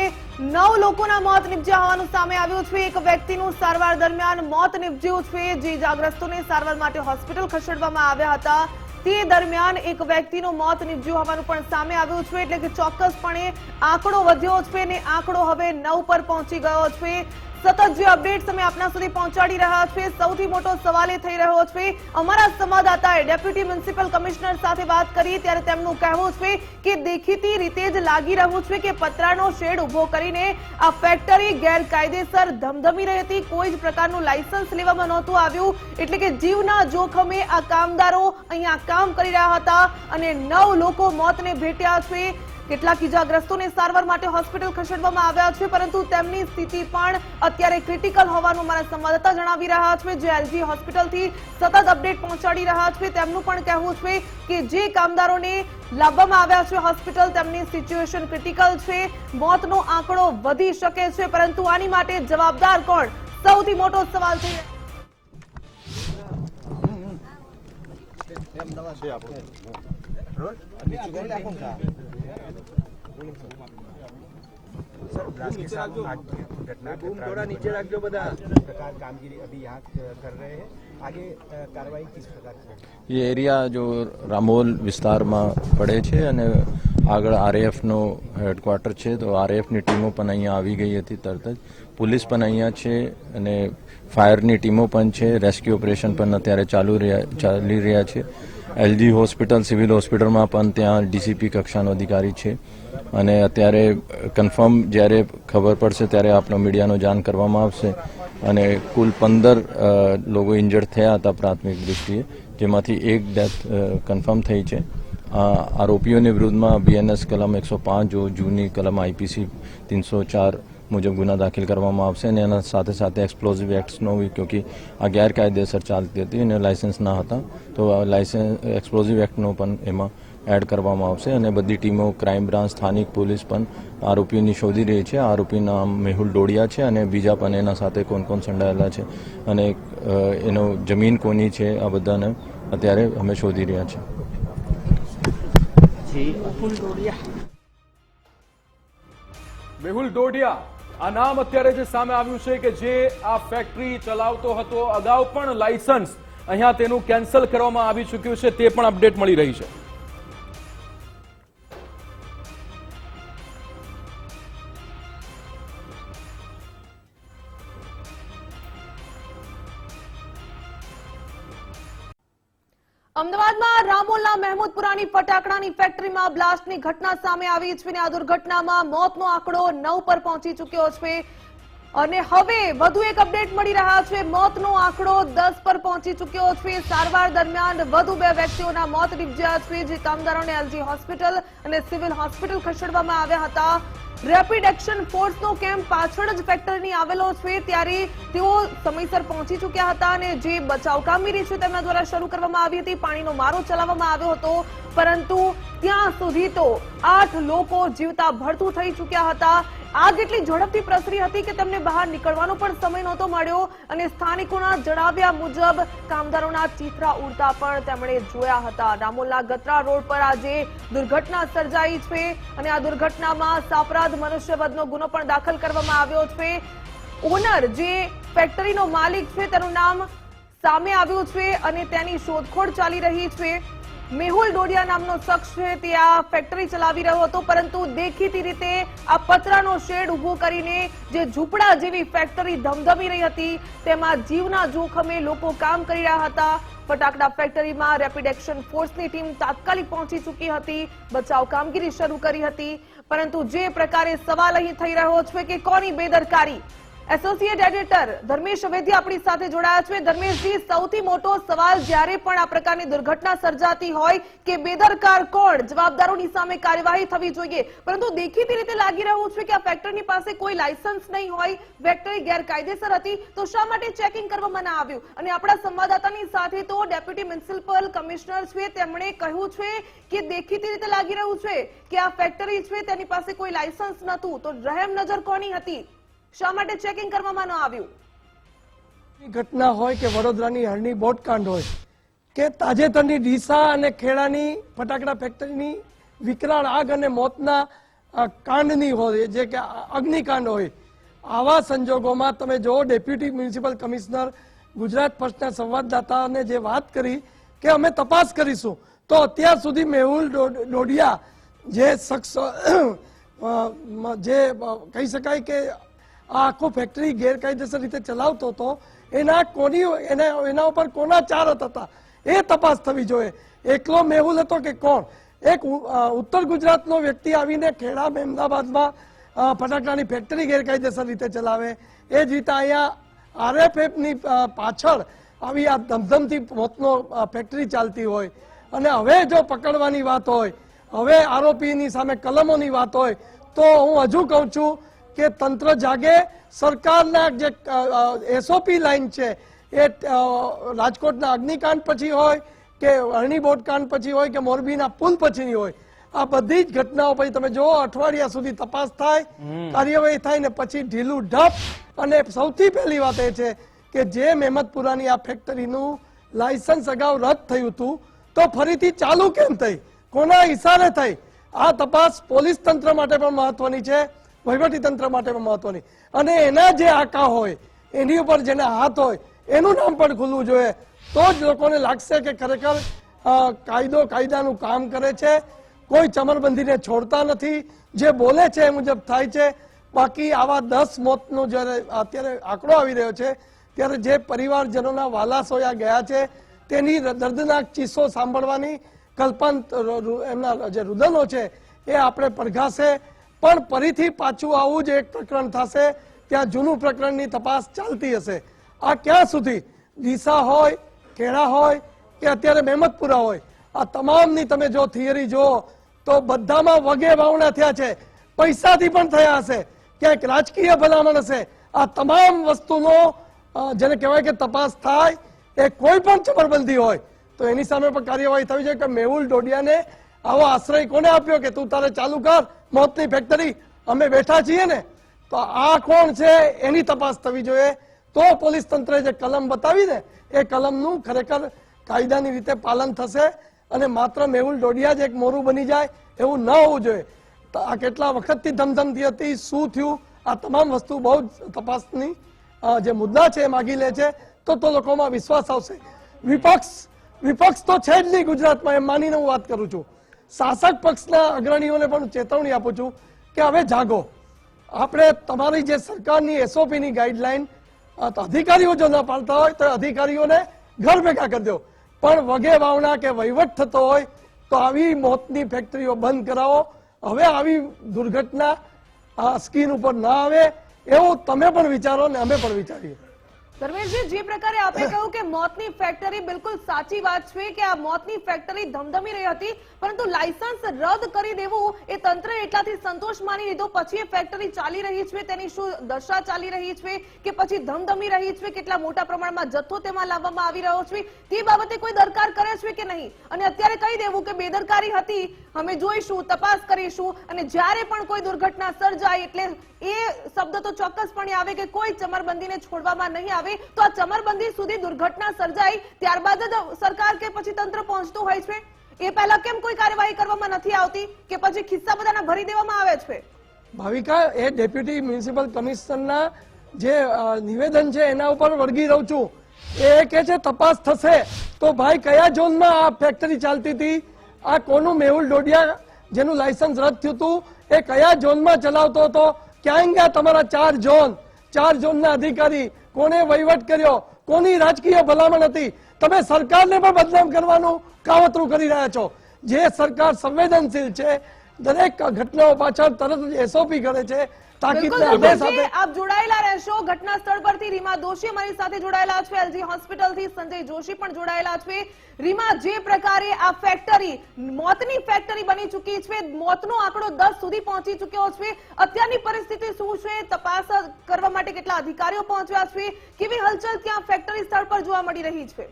9 લોકોના મોત નિપજ્યા હોવાનું સામે આવ્યું છે। એક વ્યક્તિનું સારવાર દરમિયાન મોત નિપજ્યું છે। જે ઇજાગ્રસ્તોને સારવાર માટે હોસ્પિટલ ખસેડવામાં આવ્યા હતા તે દરમિયાન એક વ્યક્તિનું મોત નિપજ્યું હોવાનું પણ સામે આવ્યું છે, એટલે કે ચોક્કસપણે આંકડો વધ્યો છે, અને આંકડો હવે 9 પર પહોંચી ગયો છે। સતત જે અપડેટ્સ અમે આપના સુધી પહોંચાડી રહ્યા છે, સૌથી મોટો સવાલ એ થઈ રહ્યો છે, અમારા સંવાદદાતાએ ડેપ્યુટી મ્યુનિસિપલ કમિશનર સાથે વાત કરી ત્યારે તેમનું કહેવું છે કે દેખીતી રીતે જ લાગી રહ્યું છે કે પતરાનો શેડ ઉભો કરીને આ ફેક્ટરી ગેરકાયદેસર ધમધમી રહી હતી। કોઈ જ પ્રકારનું લાયસન્સ લેવામાં નહોતું આવ્યું, એટલે કે જીવના જોખમે આ કામદારો અહીંયા કામ કરી રહ્યા હતા, અને 9 લોકો મોતને ભેટ્યા છે। કેટલાક ઇજાગ્રસ્તોને સારવાર માટે હોસ્પિટલ ખસેડવામાં આવ્યા છે, પરંતુ તેમની સ્થિતિ પણ અત્યારે ક્રિટિકલ હોવાનું અમારા સંવાદદાતા જણાવી રહ્યા છે, જે એલજી હોસ્પિટલથી સતત અપડેટ પહોંચાડી રહ્યા છે। તેમનું પણ કહેવું છે કે જે કામદારોને લાવવામાં આવ્યા છે હોસ્પિટલ તેમની સિચ્યુએશન ક્રિટિકલ છે। મોતનો આંકડો વધી શકે છે, પરંતુ આની માટે જવાબદાર કોણ, સૌથી મોટો સવાલ છે। ये एरिया जो रामोल વિસ્તારમાં પડે છે, અને આગળ આરએએફનો હેડક્વાર્ટર છે, તો આરએએફની ટીમો પણ અહીંયા આવી ગઈ હતી તરત જ, પોલીસ પણ અહીંયા છે, અને ફાયરની ટીમો પણ છે, રેસ્ક્યુ ઓપરેશન પણ અત્યારે ચાલી રહ્યા છે। એલજી હોસ્પિટલ, સિવિલ હોસ્પિટલમાં પણ ત્યાં ડીસીપી કક્ષાનો અધિકારી છે, અને અત્યારે કન્ફર્મ જ્યારે ખબર પડશે ત્યારે આપણો મીડિયાનો જાણ કરવામાં આવશે। અને કુલ 15 લોકો ઇન્જર્ડ થયા હતા પ્રાથમિક દૃષ્ટિએ, જેમાંથી એક ડેથ કન્ફર્મ થઈ છે, આરોપીઓની વિરુદ્ધમાં બીએનએસ કલમ 105 જો જૂની કલમ આઈપીસી 304 મુજબ ગુના દાખલ કરવામાં આવશે અને એના સાથે સાથે એક્સપ્લોઝિવ એક્ટ્સનો ક્યોંકि આ ગેરકાયદેસર ચાલતી હતી અને લાયસન્સ ના હતા તો લાયસન્સ એક્સપ્લોઝિવ એક્ટનો પણ એમાં એડ કરવામાં આવશે અને બધી ટીમો ક્રાઇમ બ્રાન્ચ સ્થાનિક પોલીસ પણ આરોપીઓની શોધી રહી છે. આરોપી નામ મેહુલ ડોડિયા છે અને બીજા પણ એના સાથે કોણ કોણ સંડાયેલા છે અને એનો જમીન કોની છે આ બધાને અત્યારે અમે શોધી રહ્યા છીએ. મેહુલ ડોડિયા આ નામ અત્યારે જે સામે આવ્યું છે કે જે આ ફેક્ટરી ચલાવતો હતો, અગાઉ પણ લાયસન્સ અહીંયા તેનું કેન્સલ કરવામાં આવી ચૂક્યું છે, તે પણ અપડેટ મળી રહી છે. અમદાવાદમાં રામોલના મહેમૂદપુરાની ફટાકડાની ફેક્ટરીમાં બ્લાસ્ટની ઘટના સામે આવી છે. આ દુર્ઘટનામાં મોતનો આંકડો 9 પર પહોંચી ચૂક્યો છે અને હવે વધુ એક અપડેટ મળી રહ્યા છે. મોતનો આંકડો 10 પર પહોંચી ચૂક્યો છે. સારવાર દરમિયાન વધુ 2 વ્યક્તિઓના મોત નીપજ્યા છે, જે કામદારોને એલજી હોસ્પિટલ અને સિવિલ હોસ્પિટલ ખસેડવામાં આવ્યા હતા. રેપિડ એક્શન ફોર્સનો કેમ્પ પાછળ જ ફેક્ટરીની આવેલો છે, ત્યારે તેઓ સમયસર પહોંચી ચૂક્યા હતા અને જે બચાવ કામગીરી છે તેમના દ્વારા શરૂ કરવામાં આવી હતી. પાણીનો મારો ચલાવવામાં આવ્યો હતો, પરંતુ ત્યાં સુધી તો 8 લોકો જીવતા ભડતું થઈ ચૂક્યા હતા. આગ એટલી ઝડપથી પ્રસરી હતી કે તેમને બહાર નીકળવાનો પણ સમય નહોતો મળ્યો અને સ્થાનિકોના જણાવ્યા મુજબ કામદારોના ચીથરા ઉડતા પણ તેમણે જોયા હતા. રામોલના ગત્રા રોડ પર આજે દુર્ઘટના સર્જાઈ છે અને આ દુર્ઘટનામાં સાપરાધ મનુષ્યવધનો ગુનો પણ દાખલ કરવામાં આવ્યો છે. ઓનર જે ફેક્ટરીનો માલિક છે તેનું નામ સામે આવ્યું છે અને તેની શોધખોળ ચાલી રહી છે. મેહુલ ડોડિયા નામનો શખ્સ છે તે આ ફેક્ટરી ચલાવી રહ્યો હતો, પરંતુ દેખીતી રીતે આ પતરાનો શેડ ઉભો કરીને જે ઝૂંપડા જેવી ફેક્ટરી ધમધમી રહી હતી તેમાં જીવના જોખમે લોકો કામ કરી રહ્યા હતા. ફટાકડા ફેક્ટરીમાં રેપિડ એક્શન ફોર્સની ટીમ તાત્કાલિક પહોંચી ચૂકી હતી, બચાવ કામગીરી શરૂ કરી હતી, પરંતુ જે પ્રકારે સવાલ અહીં થઈ રહ્યો છે કે કોની બેદરકારી. એસોસિએટ એડિટર ધર્મેશ વેદ્યા આપણી સાથે જોડાયા છે. ધર્મેશજી, સૌથી મોટો સવાલ જ્યારે પણ આ પ્રકારની દુર્ઘટના સર્જાતી હોય કે બેદરકાર કોણ, જવાબદારોની સામે કાર્યવાહી થવી જોઈએ, પરંતુ દેખીતી રીતે લાગી રહ્યું છે કે આ ફેક્ટરીની પાસે કોઈ લાયસન્સ નહીં હોય, ફેક્ટરી ગેરકાયદેસર હતી, તો શા માટે ચેકિંગ કરવામાં ના આવ્યું? અને આપણા સંવાદદાતાની સાથે તો ડેપ્યુટી મ્યુનિસિપલ કમિશનર છે, તેમણે કહ્યું છે કે દેખીતી રીતે લાગી રહ્યું છે કે આ ફેક્ટરી છે તેની પાસે કોઈ લાયસન્સ નહોતું, તો રહેમ નજર કોની હતી? શા માટે ચેકિંગ કરવામાં ન આવ્યું? ઘટના હોય કે વડોદરાની હરણી બોટકાંડ હોય કે તાજેતરની ડીસા અને ખેડાની ફટાકડા ફેક્ટરીની વિકરાળ આગ અને મોતના કાંડની હોય, જે કે અગ્નિકાંડ હોય, આવા સંજોગોમાં તમે જો ડેપ્યુટી મ્યુનિસિપલ કમિશનર ગુજરાત ફર્સ્ટના સંવાદદાતાને જે વાત કરી કે અમે તપાસ કરીશું, તો અત્યાર સુધી મેહુલ ડોડિયા જે શખ્સ જે કહી શકાય કે આ આખો ફેક્ટરી ગેરકાયદેસર રીતે ચલાવતો હતો, એના ઉપર કોના ચારત હતા એ તપાસ થવી જોઈએ. એકલો મેહુલ હતો કે કોણ? એક ઉત્તર ગુજરાતનો વ્યક્તિ આવીને ખેડા અમદાવાદમાં ફટાકડાની ફેક્ટરી ગેરકાયદેસર રીતે ચલાવે, એ જ રીતે અહીંયા આરએફએફની પાછળ આવી આ ધમધમથી મોતનો ફેક્ટરી ચાલતી હોય અને હવે જો પકડવાની વાત હોય, હવે આરોપીની સામે કલમોની વાત હોય, તો હું હજુ કહું છું કે તંત્ર જાગે. સરકારના જે એસઓપી લાઈન છે એ રાજકોટના અગ્નિકાંડ પછી હોય કે હરણી બોટકાંડ પછી હોય કે મોરબીના પુલ પછીની હોય, આ બધી જ ઘટનાઓ પછી તમે જુઓ અઠવાડિયા સુધી તપાસ થાય, કાર્યવાહી થાય ને પછી ઢીલું ઢપ. અને સૌથી પહેલી વાત એ છે કે જે મહેમદપુરાની આ ફેક્ટરીનું લાયસન્સ અગાઉ રદ થયું હતું, તો ફરીથી ચાલુ કેમ થઈ, કોના ઇશારે થઈ? આ તપાસ પોલીસ તંત્ર માટે પણ મહત્વની છે, વહીવટી તંત્ર માટે પણ મહત્વની. અને એના જે આકા હોય, એની ઉપર જેના હાથ હોય, એનું નામ પણ ખુલવું જોઈએ, તો જ લોકોને લાગશે કે ખરેખર કાયદો કાયદાનું કામ કરે છે, કોઈ ચમરબંધીને છોડતા નથી, જે બોલે છે એ મુજબ થાય છે. બાકી આવા 10 મોતનો જયારે અત્યારે આંકડો આવી રહ્યો છે, ત્યારે જે પરિવારજનોના વાલા સોયા ગયા છે તેની દર્દનાક ચીસો સાંભળવાની કલ્પાંત એમના જે રુદનો છે એ આપણે પડઘાશે. પણ ફરીથી પાછું આવું જ એક પ્રકરણ થશે, ત્યાં જૂનું પ્રકરણની તપાસ ચાલતી હશે. આ ક્યાં સુધી? ડીસા હોય, ખેડા હોય કે અત્યારે મહેમદપુરા હોય, આ તમામની તમે જો થિયરી જો તો બધામાં વગે વાવણા થયા છે, પૈસાથી પણ થયા હશે, ક્યાંક રાજકીય ભલામણ હશે. આ તમામ વસ્તુનો જેને કહેવાય કે તપાસ થાય. એ કોઈ પણ ચમરબંધી હોય તો એની સામે પણ કાર્યવાહી થવી જોઈએ. કે મેહુલ ડોડિયાને આવો આશ્રય કોને આપ્યો કે તું તારે ચાલુ કર મોતની ફેક્ટરી, અમે બેઠા છીએ ને? તો આ કોણ છે એની તપાસ થવી જોઈએ. તો પોલીસ તંત્રે જે કલમ બતાવી ને એ કલમનું ખરેખર કાયદાની રીતે પાલન થશે અને માત્ર મેહુલ ડોડિયા જ એક મોરું બની જાય એવું ન હોવું જોઈએ. તો આ કેટલા વખતથી ધમધમતી હતી, શું થયું, આ તમામ વસ્તુ બહુ જ તપાસની જે મુદ્દા છે એ માગી લે છે. તો લોકોમાં વિશ્વાસ આવશે. વિપક્ષ તો છે જ નહીં ગુજરાતમાં, એમ માનીને હું વાત કરું છું. શાસક પક્ષના અગ્રણીઓને પણ ચેતવણી આપું છું કે હવે જાગો. આપણે તમારી જે સરકારની એસઓપીની ગાઈડલાઈન અધિકારીઓ જો ના પાડતા હોય તો અધિકારીઓને ઘર ભેગા કરી દો, પણ વગે વાવણા કે વહીવટ થતો હોય તો આવી મોતની ફેક્ટરીઓ બંધ કરાવો. હવે આવી દુર્ઘટના સ્કીન ઉપર ના આવે એવું તમે પણ વિચારો ને અમે પણ વિચારીએ. ધર્મેશજી, જે પ્રકારે આપે કહ્યું કે મોતની ફેક્ટરી, બિલકુલ સાચી વાત છે કે આ મોતની ફેક્ટરી ધમધમી રહી હતી, પરંતુ લાયસન્સ રદ કરી દેવું એ તંત્રે એટલાથી સંતોષ માની લીધો પછી એ ફેક્ટરી ચાલી રહી છે, તેની શું દશા ચાલી રહી છે કે પછી ધમધમી રહી છે, કેટલા મોટા પ્રમાણમાં જથ્થો તેમાં લાવવામાં આવી રહ્યો છે, તે બાબતે કોઈ દરકાર કરે છે કે નહીં? અને અત્યારે કહી દેવું કે બેદરકારી હતી, અમે જોઈશું, તપાસ કરીશું, અને જ્યારે પણ કોઈ દુર્ઘટના સર્જાય એટલે એ શબ્દ તો ચોક્કસપણે આવે કે કોઈ ચમરબંધીને છોડવામાં નહીં આવે. તો આ ચમરબંધી સુધી દુર્ઘટના સર્જાય ત્યારબાદ જ સરકાર કે પછી તંત્ર પહોંચતું હોય છે, એ પહેલા કેમ કોઈ કાર્યવાહી કરવામાં નથી આવતી કે પછી ખિસ્સા બધાના ભરી દેવામાં આવે છે? ભાવિકા, એ ડેપ્યુટી મ્યુનિસિપલ કમિશનરના જે નિવેદન છે એના ઉપર વળગી રહું છું. એ કે છે તપાસ થશે. તો ભાઈ કયા ઝોનમાં આ ફેક્ટરી ચાલતી હતી? આ કોનું મેહુલ ડોડિયા જેનું લાયસન્સ રદ થયું હતું એ કયા ઝોનમાં ચલાવતો હતો? ક્યાં ગયા તમારા 4 ઝોન? 4 ઝોનના અધિકારી કોને વહીવટ કર્યો? કોની રાજકીય ભલામણ હતી? તમે સરકારને પણ બદનામ કરવાનું કાવતરું કરી રહ્યા છો. જે સરકાર સંવેદનશીલ છે, દરેક ઘટનાઓ પાછળ તરત જ એસઓપી કરે છે, તાકીદના આદેશ આપે. આપ જોડાયેલા રહેશો ઘટના સ્થળ પરથી. રીમા દોશી અમારી સાથે જોડાયેલા છે, એલજી હોસ્પિટલથી સંજય જોશી પણ જોડાયેલા છે. રીમા, જે પ્રકારે આ ફેક્ટરી મોતની ફેક્ટરી બની ચૂકી છે, મોતનો આંકડો 10 સુધી પહોંચી ચૂક્યો છે, અત્યારની પરિસ્થિતિ શું છે? તપાસ કરવા માટે કેટલા અધિકારીઓ પહોંચ્યા છે? કેવી હલચલ ત્યાં ફેક્ટરી સ્થળ પર જોવા મળી રહી છે?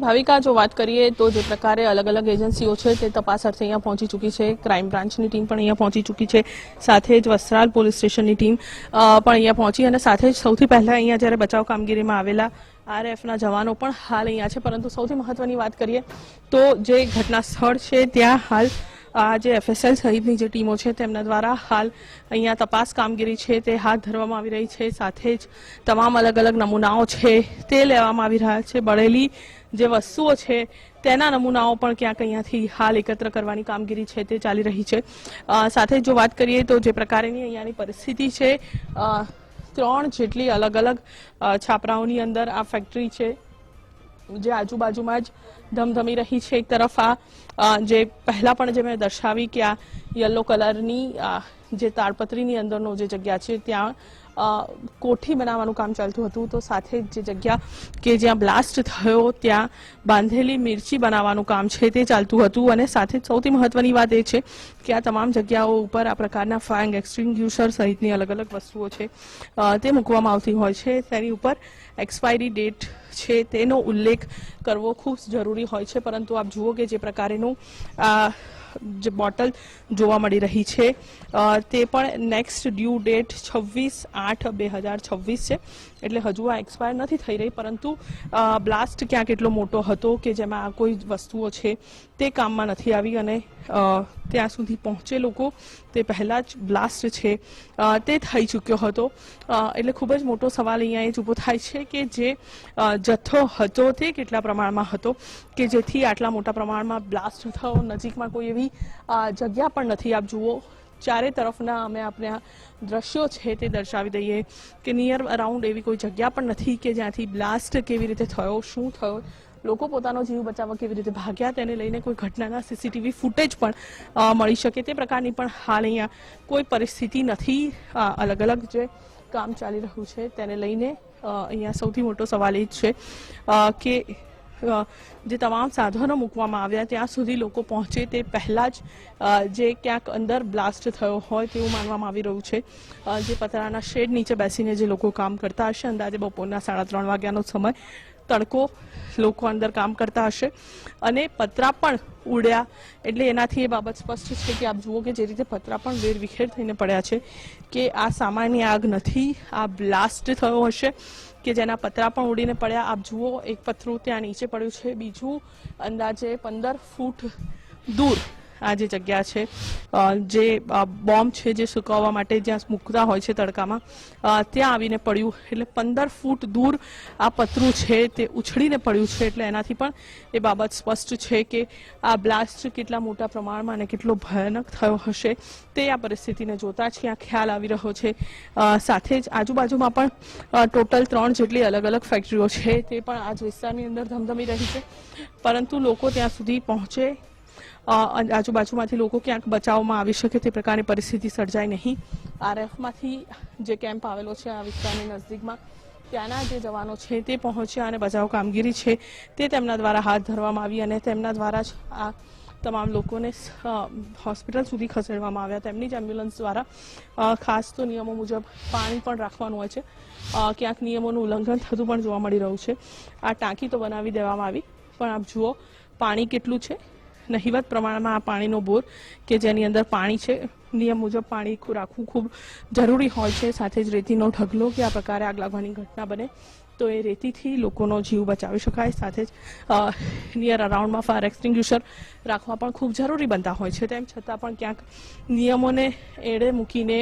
ભાવિકા, જો વાત કરીએ તો જે પ્રકારે અલગ અલગ એજન્સીઓ છે તે તપાસ અર્થે અહીંયા પહોંચી ચૂકી છે. ક્રાઇમ બ્રાન્ચની ટીમ પણ અહીંયા પહોંચી ચૂકી છે, સાથે જ વસ્ત્રાલ પોલીસ સ્ટેશનની ટીમ પણ અહીંયા પહોંચી, અને સાથે જ સૌથી પહેલા અહીંયા જ્યારે બચાવ કામગીરીમાં આવેલા આરએફના જવાનો પણ હાલ અહીંયા છે. પરંતુ સૌથી મહત્વની વાત કરીએ તો જે ઘટના સ્થળ છે ત્યાં હાલ આ જે એફએસએલ સહિતની જે ટીમો છે તેમના દ્વારા હાલ અહીંયા તપાસ કામગીરી છે તે હાથ ધરવામાં આવી રહી છે. સાથે જ તમામ અલગ અલગ નમૂનાઓ છે તે લેવામાં આવી રહ્યા છે. બળેલી જે વસ્તુઓ છે તેના નમૂનાઓ પણ ક્યાંક અહીંયાથી હાલ એકત્ર કરવાની કામગીરી છે તે ચાલી રહી છે. સાથે જો વાત કરીએ તો જે પ્રકારની અહીંયાની પરિસ્થિતિ છે, 3 જેટલી અલગ અલગ છાપરાઓની અંદર આ ફેક્ટરી છે જે આજુબાજુમાં જ ધમધમી રહી છે. એક તરફ આ જે પહેલા પણ જે મેં દર્શાવી કે આ યલો કલરની જે તાડપત્રીની અંદરનો જે જગ્યા છે ત્યાં કોઠી બનાવવાનું કામ ચાલતું હતું, તો સાથે જ જે જગ્યા કે જ્યાં બ્લાસ્ટ થયો ત્યાં બાંધેલી મિર્ચી બનાવવાનું કામ છે તે ચાલતું હતું. અને સાથે જ સૌથી મહત્વની વાત એ છે કે આ તમામ જગ્યાઓ ઉપર આ પ્રકારના ફાયર એક્સટિંગ્યુશર સહિતની અલગ અલગ વસ્તુઓ છે તે મૂકવામાં આવતી હોય છે. તેની ઉપર એક્સપાયરી ડેટ છે તેનો ઉલ્લેખ કરવો ખૂબ જરૂરી હોય છે. પરંતુ આપ જુઓ કે જે પ્રકારેનું જે બોટલ જોવા મળી રહી છે તે પણ નેક્સ્ટ ડ્યુ ડેટ 26/8/2026 છે, એટલે હજુ આ એક્સપાયર નથી થઈ રહી. પરંતુ બ્લાસ્ટ ક્યાંક એટલો મોટો હતો કે જેમાં કોઈ વસ્તુઓ છે તે કામમાં નથી આવી અને ત્યાં સુધી પહોંચે લોકો તે પહેલા જ બ્લાસ્ટ છે તે થઈ ચૂક્યો હતો. એટલે ખૂબ જ મોટો સવાલ અહીંયા એ જ ઊભો થાય છે કે જે જથ્થો હતો તે કેટલા પ્રમાણમાં હતો કે જેથી આટલા મોટા પ્રમાણમાં બ્લાસ્ટ થયો. નજીકમાં કોઈ એવી જગ્યા પણ નથી. આપ જુઓ ચારે તરફના અમે આપણે આ દ્રશ્યો છે તે દર્શાવી દઈએ કે નિયર અરાઉન્ડ એવી કોઈ જગ્યા પણ નથી કે જ્યાંથી બ્લાસ્ટ કેવી રીતે થયો, શું થયો, લોકો પોતાનો જીવ બચાવવા કેવી રીતે ભાગ્યા, તેને લઈને કોઈ ઘટનાના સીસીટીવી ફૂટેજ પણ મળી શકે તે પ્રકારની પણ હાલ અહીંયા કોઈ પરિસ્થિતિ નથી. અલગ અલગ જે કામ ચાલી રહ્યું છે તેને લઈને અહીંયા સૌથી મોટો સવાલ એ જ છે કે જે તમામ સાધનો મૂકવામાં આવ્યા ત્યાં સુધી લોકો પહોંચે તે પહેલા જ જે ક્યાંક અંદર બ્લાસ્ટ થયો હોય તેવું માનવામાં આવી રહ્યું છે. જે પતરાના શેડ નીચે બેસીને જે લોકો કામ કરતા હશે, અંદાજે બપોરના 3:30 વાગ્યાનો સમય, તડકો, લોકો અંદર કામ કરતા હશે અને પતરા પણ ઉડ્યા, એટલે એનાથી એ બાબત સ્પષ્ટ છે કે આપ જુઓ કે જે રીતે પતરા પણ વેરવિખેર થઈને પડ્યા છે કે આ સામાન્ય આગ નથી, આ બ્લાસ્ટ થયો હશે કે જેના પતરા પણ ઉડીને પડ્યા. આપ જુઓ એક પતરું ત્યાં નીચે પડ્યું છે, બીજું અંદાજે 15 ફૂટ દૂર આ જે જગ્યા છે જે બોમ્બ છે જે સુકાવવા માટે જ્યાં મૂકતા હોય છે તડકામાં ત્યાં આવીને પડ્યું, એટલે 15 ફૂટ દૂર આ પતરું છે તે ઉછળીને પડ્યું છે. એટલે એનાથી પણ એ બાબત સ્પષ્ટ છે કે આ બ્લાસ્ટ કેટલા મોટા પ્રમાણમાં અને કેટલો ભયાનક થયો હશે તે આ પરિસ્થિતિને જોતા જ ત્યાં ખ્યાલ આવી રહ્યો છે. સાથે જ આજુબાજુમાં પણ ટોટલ 3 જેટલી અલગ અલગ ફેક્ટરીઓ છે તે પણ આ જ વિસ્તારની અંદર ધમધમી રહી છે, પરંતુ લોકો ત્યાં સુધી પહોંચે, આજુબાજુમાંથી લોકો ક્યાંક બચાવમાં આવી શકે તે પ્રકારની પરિસ્થિતિ સર્જાય નહીં. RF જે કેમ્પ આવેલો છે આ વિસ્તારની નજીકમાં, ત્યાંના જે જવાનો છે તે પહોંચ્યા અને બચાવ કામગીરી છે તે તેમના દ્વારા હાથ ધરવામાં આવી અને તેમના દ્વારા જ આ તમામ લોકોને હોસ્પિટલ સુધી ખસેડવામાં આવ્યા. તેમની જ એમ્બ્યુલન્સ દ્વારા ખાસ તો નિયમો મુજબ પાણી પણ રાખવાનું હોય છે, ક્યાંક નિયમોનું ઉલ્લંઘન થતું પણ જોવા મળી રહ્યું છે. આ ટાંકી તો બનાવી દેવામાં આવી, પણ આપ જુઓ પાણી કેટલું છે, નહિવત પ્રમાણમાં આ પાણીનો બોર કે જેની અંદર પાણી છે. નિયમ મુજબ પાણી રાખવું ખૂબ જરૂરી હોય છે. સાથે જ રેતીનો ઢગલો કે આ પ્રકારે આગ લાગવાની ઘટના બને તો એ રેતીથી લોકોનો જીવ બચાવી શકાય. સાથે જ નિયર અરાઉન્ડમાં ફાયર એક્સટિંગ્યુશર રાખવા પણ ખૂબ જરૂરી બનતા હોય છે. તેમ છતાં પણ ક્યાંક નિયમોને એડે મૂકીને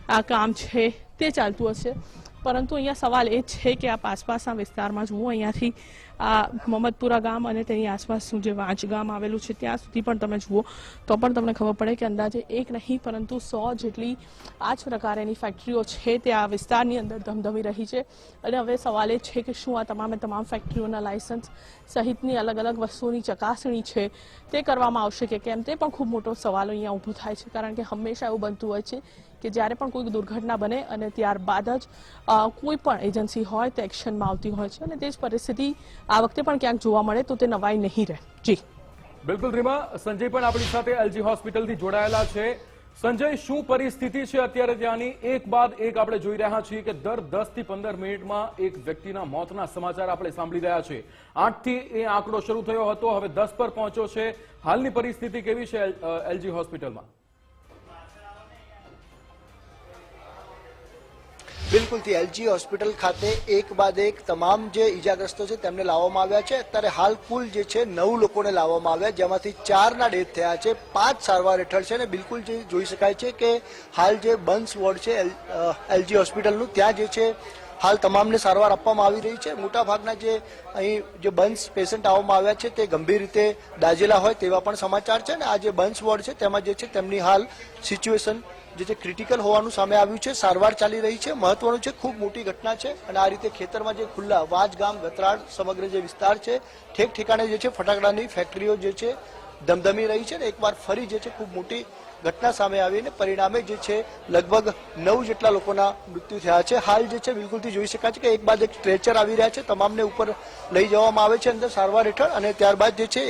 આ કામ છે તે ચાલતું હશે, પરંતુ અહીંયા સવાલ એ છે કે આપ આસપાસના વિસ્તારમાં જુઓ, અહીંયાથી આ મોહમ્મદપુરા ગામ અને તેની આસપાસનું જે વાંચ ગામ આવેલું છે ત્યાં સુધી પણ તમે જુઓ તો પણ તમને ખબર પડે કે અંદાજે એક નહીં પરંતુ 100 જેટલી આ જ પ્રકારેની ફેક્ટરીઓ છે તે આ વિસ્તારની અંદર ધમધમી રહી છે. અને હવે સવાલ એ છે કે શું આ તમામ ફેક્ટરીઓના લાયસન્સ સહિતની અલગ અલગ વસ્તુઓની ચકાસણી છે તે કરવામાં આવશે કે કેમ, તે પણ ખૂબ મોટો સવાલ અહીંયા ઊભો થાય છે. કારણ કે હંમેશા એવું બનતું હોય છે કે જ્યારે પણ કોઈ દુર્ઘટના બને અને ત્યારબાદ જ કોઈ પણ એજન્સી હોય તે એક્શનમાં આવતી હોય છે, અને તે જ પરિસ્થિતિ આ વખતે પણ ક્યાંક જોવા મળે તો તે નવાઈ નહીં રહે. જી બિલકુલ રીમા, સંજય પણ આપણી સાથે LG હોસ્પિટલથી જોડાયેલા છે. સંજય, શું પરિસ્થિતિ છે અત્યારે ત્યાંની? એક બાદ એક આપણે જોઈ રહ્યા છીએ કે દર 10 થી 15 મિનિટમાં એક વ્યક્તિના મોતના સમાચાર આપણે સાંભળી રહ્યા છીએ. 8 થી એ આંકડો શરૂ થયો હતો, હવે 10 પર પહોંચ્યો છે. હાલની પરિસ્થિતિ કેવી છે LG હોસ્પિટલમાં? બિલકુલથી LG હોસ્પિટલ ખાતે એક બાદ એક તમામ જે ઈજાગ્રસ્તો છે તેમને લાવવામાં આવ્યા છે. અત્યારે હાલ કુલ જે છે 9 લોકોને લાવવામાં આવ્યા, જેમાંથી 4ના ડેથ થયા છે, 5 સારવાર હેઠળ છે. અને બિલકુલ જે જોઈ શકાય છે કે હાલ જે બન્સ વોર્ડ છે LG હોસ્પિટલનું, ત્યાં જે છે હાલ તમામને સારવાર આપવામાં આવી રહી છે. મોટાભાગના જે અહીં જે બન્સ પેશન્ટ આવવામાં આવ્યા છે તે ગંભીર રીતે દાઝેલા હોય તેવા પણ સમાચાર છે. અને આ જે બન્સ વોર્ડ છે તેમાં જે છે તેમની હાલ સિચ્યુએશન જે છે ક્રિટિકલ હોવાનું સામે આવ્યું છે. સારવાર ચાલી રહી છે. મહત્વનું છે, ખૂબ મોટી ઘટના છે. અને આ રીતે ખેતરમાં જે ખુલ્લા વાજ ગામ, ગતરાડ સમગ્ર જે વિસ્તાર છે ઠેક ઠેકાણે જે છે ફટાકડાની ફેક્ટરીઓ જે છે ધમધમી રહી છે. અને એકવાર ફરી જે છે ખૂબ મોટી ઘટના સામે આવીને પરિણામે જે છે લગભગ 9 જેટલા લોકોના મૃત્યુ થયા છે. હાલ જે છે બિલકુલથી જોઈ શકાય છે કે એક બાદ એક સ્ટ્રેચર આવી રહ્યા છે, તમામને ઉપર લઈ જવામાં આવે છે અંદર સારવાર હેઠળ. અને ત્યારબાદ જે છે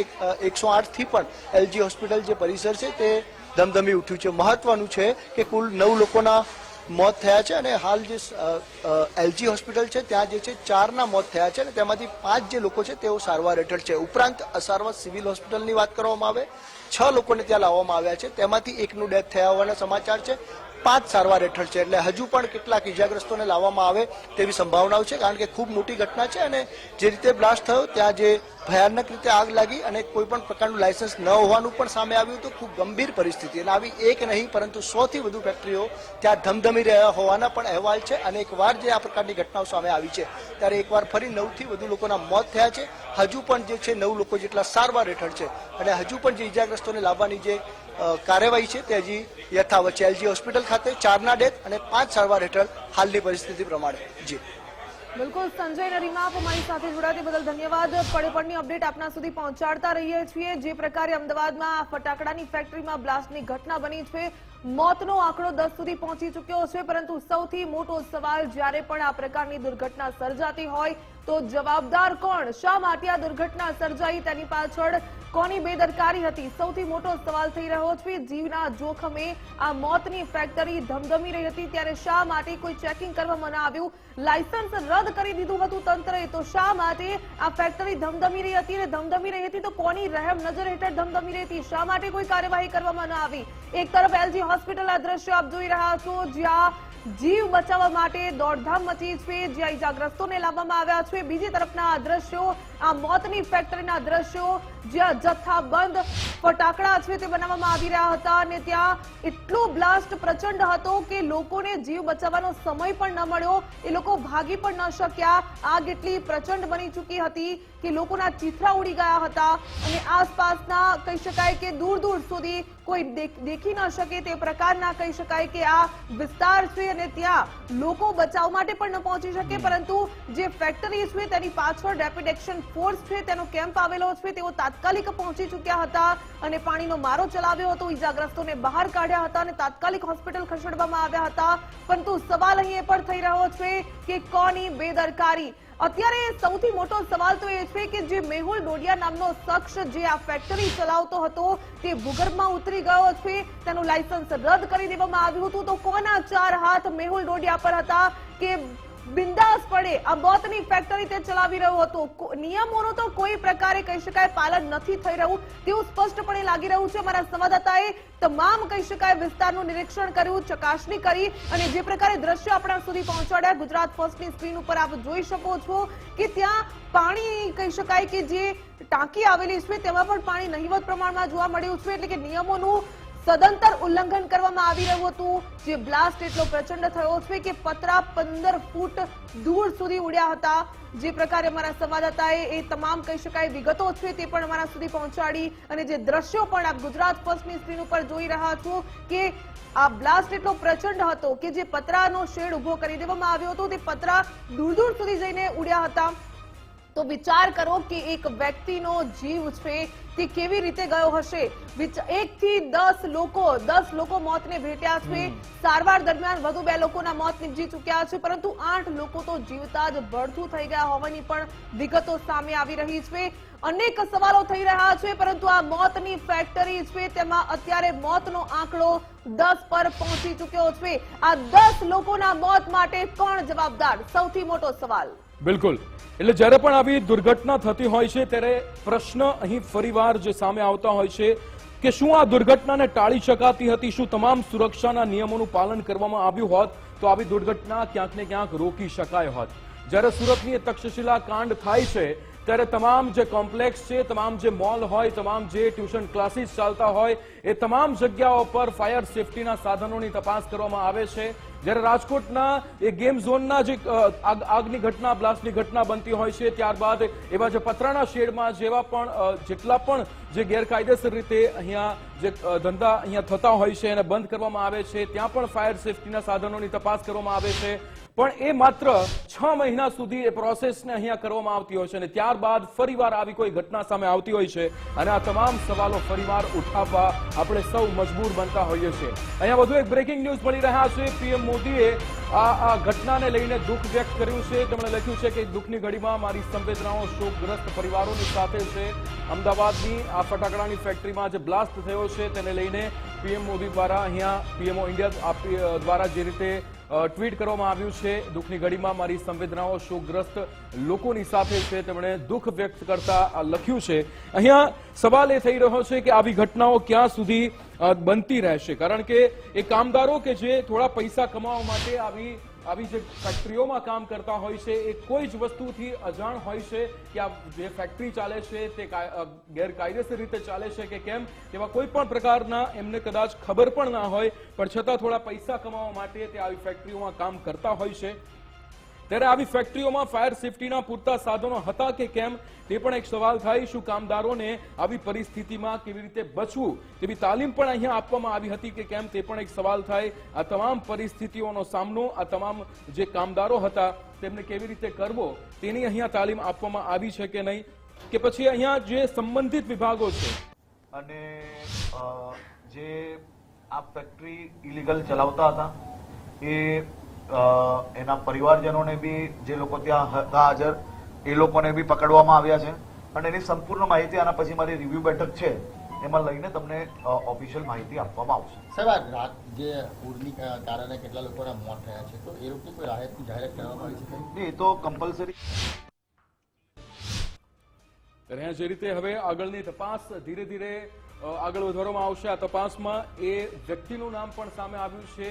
108 થી પણ LG હોસ્પિટલ જે પરિસર છે તે ધમધમી ઉઠ્યું છે. મહત્વનું છે કે કુલ 9 લોકોના મોત થયા છે. અને હાલ જે LG હોસ્પિટલ છે ત્યાં જે છે 4ના મોત થયા છે અને તેમાંથી 5 જે લોકો છે તેઓ સારવાર હેઠળ છે. ઉપરાંત અસારવા સિવિલ હોસ્પિટલની વાત કરવામાં આવે 6 લોકોને ત્યાં લાવવામાં આવ્યા છે, તેમાંથી 1નું ડેથ થયા હોવાના સમાચાર છે. 5 સારવાર હેઠળ છે. એટલે હજુ પણ કેટલાક ઇજાગ્રસ્તોને લાવવામાં આવે તેવી સંભાવનાઓ છે, કારણ કે ખૂબ મોટી ઘટના છે. અને જે રીતે બ્લાસ્ટ થયો ત્યાં જે ભયાનક રીતે આગ લાગી અને કોઈ પણ પ્રકારનું લાયસન્સ ન હોવાનું પણ સામે આવ્યું તો ખૂબ ગંભીર પરિસ્થિતિ. અને આવી એક નહીં પરંતુ 100 થી વધુ ફેક્ટરીઓ ત્યાં ધમધમી રહ્યા હોવાના પણ અહેવાલ છે. અને એકવાર જે આ પ્રકારની ઘટનાઓ સામે આવી છે ત્યારે એકવાર ફરી 9 થી વધુ લોકોના મોત થયા છે. હજુ પણ જે છે 9 લોકો જેટલા સારવાર હેઠળ છે. અને હજુ પણ જે ઇજાગ્રસ્તોને લાવવાની જે કાર્યવાહી છે તે હજી યથાવત છે. LG હોસ્પિટલ ખાતે 4ના ડેથ અને 5 સારવાર હેઠળ હાલની પરિસ્થિતિ પ્રમાણે. જી બિલકુલ સંજય અને રીમા, આપ અમારી સાથે જોડાયા તે બદલ ધન્યવાદ. પડેપણની અપડેટ આપના સુધી પહોંચાડતા રહીએ છીએ. જે પ્રકારે અમદાવાદમાં આ ફટાકડાની ફેક્ટરીમાં બ્લાસ્ટની ઘટના બની છે, મોતનો આંકડો 10 સુધી પહોંચી ચૂક્યો છે, પરંતુ સૌથી મોટો સવાલ જ્યારે પણ આ પ્રકારની દુર્ઘટના સર્જાતી હોય તો જવાબદાર કોણ? શા માટે આ દુર્ઘટના સર્જાઈ? તેની પાછળ કોની બેદરકારી હતી? સૌથી મોટો સવાલ થઈ રહ્યો છે. જીવના જોખમે આ મોતની ફેક્ટરી ધમધમી રહી હતી, ત્યારે શા માટે કોઈ ચેકિંગ કરવામાં ન આવ્યું? લાયસન્સ રદ કરી દીધું હતું તંત્રએ, તો શા માટે આ ફેક્ટરી ધમધમી રહી હતી? અને ધમધમી રહી હતી તો કોની રહેમ નજર હેઠળ ધમધમી રહી હતી? શા માટે કોઈ કાર્યવાહી કરવામાં ન આવી? એક તરફ એલજી હોસ્પિટલ આ દ્રશ્યો આપ જોઈ રહ્યા છો, જ્યાં જીવ બચાવવા માટે દોડધામ મચી છે, જ્યાં ઇજાગ્રસ્તોને લાવવામાં આવ્યા છે. બીજી તરફના આ દ્રશ્યો, આ મોતની ફેક્ટરીના દ્રશ્યો, જ્યાં જથ્થાબંધ ફટાકડા છે તે બનાવવામાં આવી રહ્યા હતા, અને ત્યાં એટલો બ્લાસ્ટ પ્રચંડ હતો કે લોકોને જીવ બચાવવાનો સમય પણ ન મળ્યો. એ લોકો ભાગી પણ ન શક્યા. આગ એટલી પ્રચંડ બની ચૂકી હતી કે લોકોના ચીથરા ઉડી ગયા હતા, અને આસપાસના કહી શકાય કે દૂર દૂર સુધી કોઈ દેખી ન શકે તે પ્રકારના કહી શકાય કે આ વિસ્તાર છે, અને ત્યાં લોકો બચાવ માટે પણ ન પહોંચી શકે. પરંતુ જે ફેક્ટરી છે તેની પાછળ રેપિડ એક્શન ફોર્સ છે, તેનો કેમ્પ આવેલો છે, તેઓ તાત્કાલિક પહોંચી ચૂક્યા હતા અને પાણીનો મારો ચલાવ્યો હતો, ઇજાગ્રસ્તોને બહાર કાઢ્યા હતા અને તાત્કાલિક હોસ્પિટલ ખસેડવામાં આવ્યા હતા. પરંતુ સવાલ અહીં એ પણ થઈ રહ્યો છે કે કોની બેદરકારી? અત્યારે સૌથી મોટો સવાલ તો એ છે કે જે મેહુલ ડોડિયા નામનો શખ્સ જે આ ફેક્ટરી ચલાવતો હતો તે ભૂગર્ભમાં ઉતરી ગયો છે, તેનું લાયસન્સ રદ કરી દેવામાં આવ્યું હતું. તો કોના 4 હાથ મેહુલ ડોડિયા પર હતા કે બિંદાસપણે આ મોતની ફેક્ટરી તે ચલાવી રહ્યો હતો? નિયમોનું તો કોઈ પ્રકારે કહી શકાય પાલન નથી થઈ રહ્યું તેવું સ્પષ્ટપણે લાગી રહ્યું છે. અમારા સંવાદદાતાએ તમામ કહી શકાય વિસ્તારનું નિરીક્ષણ કર્યું, ચકાસણી કરી, અને જે પ્રકારે દ્રશ્યો આપણા સુધી પહોંચાડ્યા. ગુજરાત ફર્સ્ટની સ્ક્રીન ઉપર આપ જોઈ શકો છો કે ત્યાં પાણી કહી શકાય કે જે ટાંકી આવેલી છે તેમાં પણ પાણી નહિવત પ્રમાણમાં જોવા મળ્યું છે, એટલે કે નિયમોનું સદંતર ઉલ્લંઘન કરવામાં આવી રહ્યું હતું. જે બ્લાસ્ટ એટલો પ્રચંડ થયો છે કે પતરા 15 ફૂટ દૂર સુધી ઉડ્યા હતા. જે પ્રકારે અમારા સંવાદદાતાએ એ તમામ કહી શકાય વિગતો છે તે પણ અમારા સુધી પહોંચાડી, અને જે દ્રશ્યો પણ આપ ગુજરાત ફર્સ્ટની સ્ક્રીન ઉપર જોઈ રહ્યા છો કે આ બ્લાસ્ટ એટલો પ્રચંડ હતો કે જે પતરાનો શેડ ઉભો કરી દેવામાં આવ્યો હતો તે પતરા દૂર દૂર સુધી જઈને ઉડ્યા હતા. તો વિચાર કરો કે એક વ્યક્તિનો જીવ છે તે કેવી રીતે ગયો હશે. 1 થી 10 લોકો મોતને ભેટ્યા છે. સારવાર દરમિયાન વધુ 2 લોકોના મોત નીપજી ચૂક્યા છે, પરંતુ 8 લોકો તો જીવતા જ બળતું થઈ ગયા હોવાની પણ વિગતો સામે આવી રહી છે. અનેક સવાલો થઈ રહ્યા છે, પરંતુ આ મોતની ફેક્ટરી છે તેમાં અત્યારે મોતનો આંકડો 10 પર પહોંચી ચૂક્યો છે. આ 10 લોકોના મોત માટે કોણ જવાબદાર? સૌથી મોટો સવાલ. બિલકુલ. એટલે જ્યારે પણ આવી દુર્ઘટના થતી હોય છે ત્યારે પ્રશ્ન અહીં ફરીવાર જે સામે આવતા હોય છે કે શું આ દુર્ઘટનાને ટાળી શકાતી હતી? શું તમામ સુરક્ષાના નિયમોનું પાલન કરવામાં આવ્યું હોત તો આવી દુર્ઘટના ક્યાંક ને ક્યાંક રોકી શકાય હોત? જ્યારે સુરતની તક્ષશિલા કાંડ થાય છે ત્યારે તમામ જે કોમ્પ્લેક્સ છે, તમામ જે મોલ હોય, તમામ જે ટ્યુશન ક્લાસીસ ચાલતા હોય, એ તમામ જગ્યાઓ પર ફાયર સેફટીના સાધનોની તપાસ કરવામાં આવે છે. જ્યારે રાજકોટના એ ગેમ ઝોનના જે આગની ઘટના, બ્લાસ્ટની ઘટના બનતી હોય છે, ત્યારબાદ એવા જે પતરાના શેડમાં જેટલા પણ જે ગેરકાયદેસર રીતે અહીંયા જે ધંધા અહીંયા થતા હોય છે એને બંધ કરવામાં આવે છે, ત્યાં પણ ફાયર સેફટીના સાધનોની તપાસ કરવામાં આવે છે. પણ એ માત્ર 6 મહિના સુધી એ પ્રોસેસને અહીંયા કરવામાં આવતી હોય છે, અને ત્યારબાદ ફરીવાર આવી કોઈ ઘટના સામે આવતી હોય છે, અને આ તમામ સવાલો ફરીવાર ઉઠાવવા આપણે સૌ મજબૂર બનતા હોઈએ છીએ. અહીંયા વધુ એક બ્રેકિંગ ન્યૂઝ મળી રહ્યા છે. પીએમ મોદીએ આ ઘટનાને લઈને દુઃખ વ્યક્ત કર્યું છે. તેમણે લખ્યું છે કે દુઃખની ઘડીમાં મારી સંવેદનાઓ શોકગ્રસ્ત પરિવારોની સાથે છે. અમદાવાદની આ ફટાકડાની ફેક્ટરીમાં જે બ્લાસ્ટ થયો છે તેને લઈને પીએમ મોદી દ્વારા અહીંયા પીએમઓ ઇન્ડિયા દ્વારા જે રીતે ટ્વીટ કરવામાં આવ્યું છે, દુઃખની ઘડીમાં મારી સંવેદનાઓ શોકગ્રસ્ત લોકોની સાથે છે, તેમણે દુઃખ વ્યક્ત કરતા લખ્યું છે. અહીંયા સવાલ એ થઈ રહ્યો છે કે આવી ઘટનાઓ ક્યાં સુધી બનતી રહેશે? કારણ કે એ કામદારો કે જે થોડા પૈસા કમાવા માટે આવી જે ફેક્ટરીઓમાં કામ કરતા હોય છે એ કોઈ જ વસ્તુથી અજાણ હોય છે કે આ જે ફેક્ટરી ચાલે છે તે ગેરકાયદેસર રીતે ચાલે છે કે કેમ, એવા કોઈ પણ પ્રકારના એમને કદાચ ખબર પણ ના હોય, પણ છતાં થોડા પૈસા કમાવા માટે તે આવી ફેક્ટરીઓમાં કામ કરતા હોય છે. ત્યારે આવી ફેક્ટરીઓમાં ફાયર સેફટીના પૂરતા સાધનો હતા કે કેમ તે પણ એક સવાલ થાય. શું કામદારોને આવી પરિસ્થિતિમાં કેવી રીતે બચવું તેવી તાલીમ પણ અહીંયા આપવામાં આવી હતી કે કેમ તે પણ એક સવાલ થાય. આ તમામ પરિસ્થિતિઓનો સામનો આ તમામ જે કામદારો હતા તેમને કેવી રીતે કરવો તેની અહીંયા તાલીમ આપવામાં આવી છે કે નહીં, કે પછી અહીંયા જે સંબંધિત વિભાગો છે અને જે આ ફેક્ટરી ઇલીગલ ચલાવતા હતા એ એના પરિવારજનોને બી, જે લોકો ત્યાં હતા હાજર એ લોકોને બી પકડવામાં આવ્યા છે અને એની સંપૂર્ણ માહિતી આના પછી મારી રિવ્યુ બેઠક છે એમાં લઈને તમને ઓફિશિયલ માહિતી આપવામાં આવશે. સાહેબ, રાત જે પૂરની કારણે કેટલા લોકોના મોત થયા છે તો એ લોકોની કોઈ રાહતની જાહેરાત કરવામાં આવી છે? એ તો કમ્પલસરી. અહીંયા જે રીતે હવે આગળની તપાસ ધીરે ધીરે આગળ વધારવામાં આવશે. આ તપાસમાં એ વ્યક્તિનું નામ પણ સામે આવ્યું છે,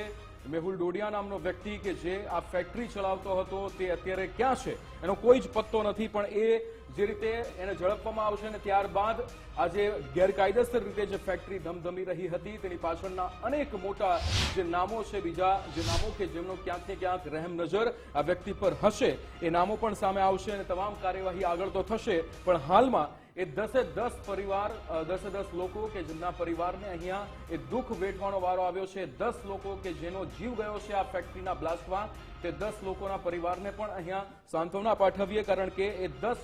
મેહુલ ડોડિયા નામનો વ્યક્તિ કે જે આ ફેક્ટરી ચલાવતો હતો તે અત્યારે ક્યાં છે એનો કોઈ જ પત્તો નથી. પણ એ જે રીતે એને ઝડપવામાં આવશે અને ત્યારબાદ આજે ગેરકાયદેસર રીતે જે ફેક્ટરી ધમધમી રહી હતી તેની પાછળના અનેક મોટા જે નામો છે, બીજા જે નામો કે જેમનો ક્યાંક ને ક્યાંક રહેમ નજર આ વ્યક્તિ પર હશે એ નામો પણ સામે આવશે અને તમામ કાર્યવાહી આગળ તો થશે. પણ હાલમાં એ 10 પરિવાર, 10 લોકો કે જેમના પરિવારને અહીંયા એ દુઃખ વેઠવાનો વારો આવ્યો છે. 10 લોકો કે જેનો જીવ ગયો છે આ ફેક્ટરીના બ્લાસ્ટમાં, તે 10 લોકોના પરિવારને પણ અહીંયા સાંત્વના પાઠવીએ, કારણ કે એ 10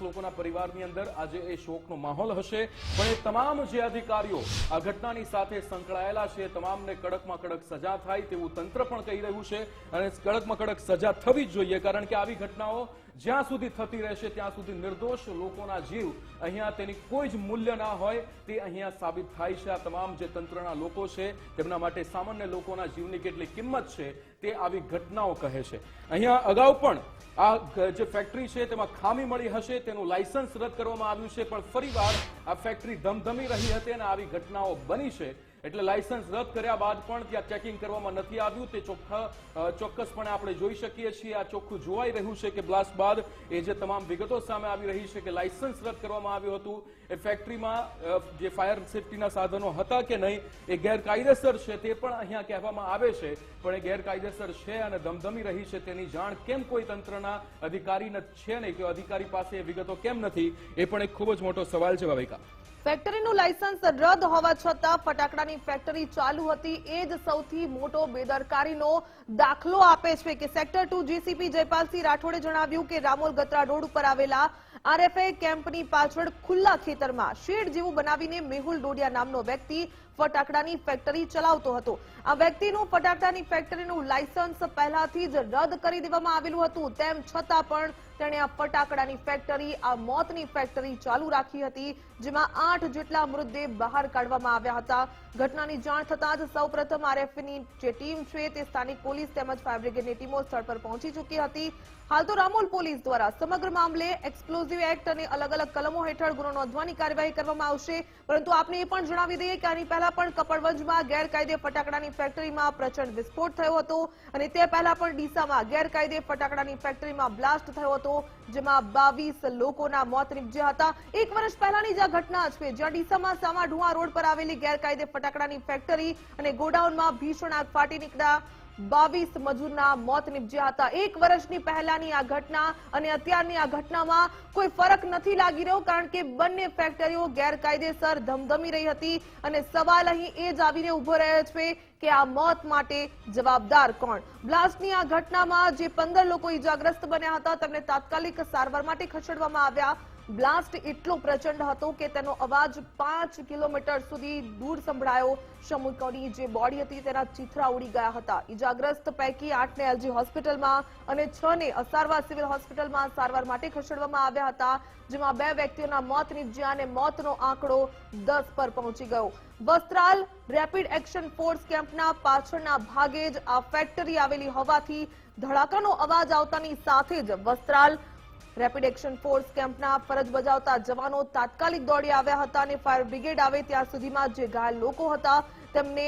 લોકોના પરિવારની અંદર આજે એ શોકનો માહોલ હશે. પણ એ તમામ જે અધિકારીઓ આ ઘટનાની સાથે સંકળાયેલા છે તમામને કડકમાં કડક સજા થાય તેવું તંત્ર પણ કહી રહ્યું છે અને કડકમાં કડક સજા થવી જ જોઈએ, કારણ કે આવી ઘટનાઓ જ્યાં સુધી થતી રહેશે ત્યાં સુધી નિર્દોષ લોકોના જીવ અહીંયા તેની કોઈ જ મૂલ્ય ના હોય તે અહીંયા સાબિત થાય છે. આ તમામ જે તંત્રના લોકો છે તેમના માટે સામાન્ય લોકોના જીવની કેટલી કિંમત છે તે આવી ઘટનાઓ કહે છે. અહીંયા અગાઉ પણ આ જે ફેક્ટરી છે તેમાં ખામી મળી હશે, તેનું લાયસન્સ રદ કરવામાં આવ્યું છે, પણ ફરીવાર આ ફેક્ટરી ધમધમી રહી હતી અને આવી ઘટનાઓ બની છે એટલે લાયસન્સ રદ કર્યા બાદ પણ ત્યાં ચેકિંગ કરવામાં નથી આવ્યું. તે ચોક્કસપણે આપણે જોઈ શકીએ છીએ, આ ચોખ્ખું જોવાઈ રહ્યું છે કે બ્લાસ્ટ બાદ એ જે તમામ વિગતો સામે આવી રહી છે કે લાયસન્સ રદ કરવામાં આવ્યું હતું, એ ફેક્ટરીમાં જે ફાયર સેફટીના સાધનો હતા કે નહીં એ ગેરકાયદેસર છે તે પણ અહીંયા કહેવામાં આવે છે. પણ એ ગેરકાયદેસર છે અને ધમધમી રહી છે તેની જાણ કેમ કોઈ તંત્રના અધિકારી છે નહીં, કે અધિકારી પાસે એ વિગતો કેમ નથી, એ પણ એક ખૂબ જ મોટો સવાલ છે. ભાવિકા, ફેક્ટરીનું લાયસન્સ રદ હોવા છતાં ફટાકડાની ફેક્ટરી ચાલુ હતી, એ જ સૌથી મોટો બેદરકારીનો દાખલો આપે છે કે સેક્ટર 2 જીસીપી જયપાલસિંહ રાઠોડે જણાવ્યું કે રામોલ ગત્રા રોડ ઉપર આવેલા આરએફએ કેમ્પની પાછળ ખુલ્લા ખેતરમાં શેડ જેવું બનાવીને મેહુલ ડોડિયા નામનો વ્યક્તિ ફટાકડાની ફેક્ટરી ચલાવતો હતો. આ વ્યક્તિનું ફટાકડાની ફેક્ટરીનું લાયસન્સ પહેલાથી જ રદ કરી દેવામાં આવેલું હતું, તેમ છતાં પણ તેણે આ ફટાકડાની ફેક્ટરી, આ મોતની ફેક્ટરી ચાલુ રાખી હતી, જેમાં 8 જેટલા મૃતદેહ બહાર કાઢવામાં આવ્યા હતા. ઘટનાની જાણ થતાં જ સૌપ્રથમ આરએફની જે ટીમ છે તે સ્થાનિક પોલીસ તેમજ ફાયર બ્રિગેડની ટીમો સ્થળ પર પહોંચી ચૂકી હતી. હાલ તો રામોલ પોલીસ દ્વારા સમગ્ર મામલે એક્સપ્લોઝિવ એક્ટ અને અલગ અલગ કલમો હેઠળ ગુનો નોંધવાની કાર્યવાહી કરવામાં આવશે. પરંતુ આપને એ પણ જણાવી દઈએ કે આની પહેલા પણ કપડવંજમાં ગેરકાયદે ફટાકડાની ફેક્ટરીમાં પ્રચંડ વિસ્ફોટ થયો હતો અને તે પહેલા પણ ડીસામાં ગેરકાયદે ફટાકડાની ફેક્ટરીમાં બ્લાસ્ટ થયો હતો, જેમાં 22 લોકોના મોત નીપજ્યા હતા. 1 વર્ષ પહેલાની જ આ ઘટના છે, જ્યાં ડીસામાં સામાઢુઆ રોડ પર આવેલી ગેરકાયદે ફટાકડાની ફેક્ટરી અને ગોડાઉનમાં ભીષણ આગ ફાટી નીકળ્યા 22 મજૂરના મોત નીપજ્યા હતા. 1 વર્ષની પહેલાની આ ઘટના અને અત્યારની આ ઘટનામાં કોઈ ફરક નથી લાગી રહ્યો, કારણ કે બંને ફેક્ટરીઓ ગેરકાયદેસર ધમધમી રહી હતી અને સવાલ અહીં એ જ આવીને ઉભો રહ્યો છે કે આ મોત માટે જવાબદાર કોણ? બ્લાસ્ટની આ ઘટનામાં જે 15 લોકો ઈજાગ્રસ્ત બન્યા હતા તેમને તાત્કાલિક સારવાર માટે ખસેડવામાં આવ્યા. બ્લાસ્ટ એટલો પ્રચંડ હતો કે તેનો અવાજ 5 કિલોમીટર સુધી દૂર સંભળાયો. શ્રમિકોની જે બોડી હતી તેના ચીથરા ઉડી ગયા હતા. ઈજાગ્રસ્ત પૈકી 8ને એલજી હોસ્પિટલમાં અને 6ને અસારવા સિવિલ હોસ્પિટલમાં સારવાર માટે ખસેડવામાં આવ્યા હતા, જેમાં 2 વ્યક્તિઓના મોત નીપજ્યા અને મોતનો આંકડો 10 પર પહોંચી ગયો. વસ્ત્રાલ રેપિડ એક્શન ફોર્સ કેમ્પના પાછળના ભાગે જ આ ફેક્ટરી આવેલી હોવાથી ધડાકાનો અવાજ આવતાની સાથે જ વસ્ત્રાલ રેપિડ એક્શન ફોર્સ કેમ્પના ફરજ બજાવતા જવાનો તાત્કાલિક દોડી આવ્યા હતા અને ફાયર બ્રિગેડ આવે ત્યાં સુધીમાં જે ઘાયલ લોકો હતા તેમને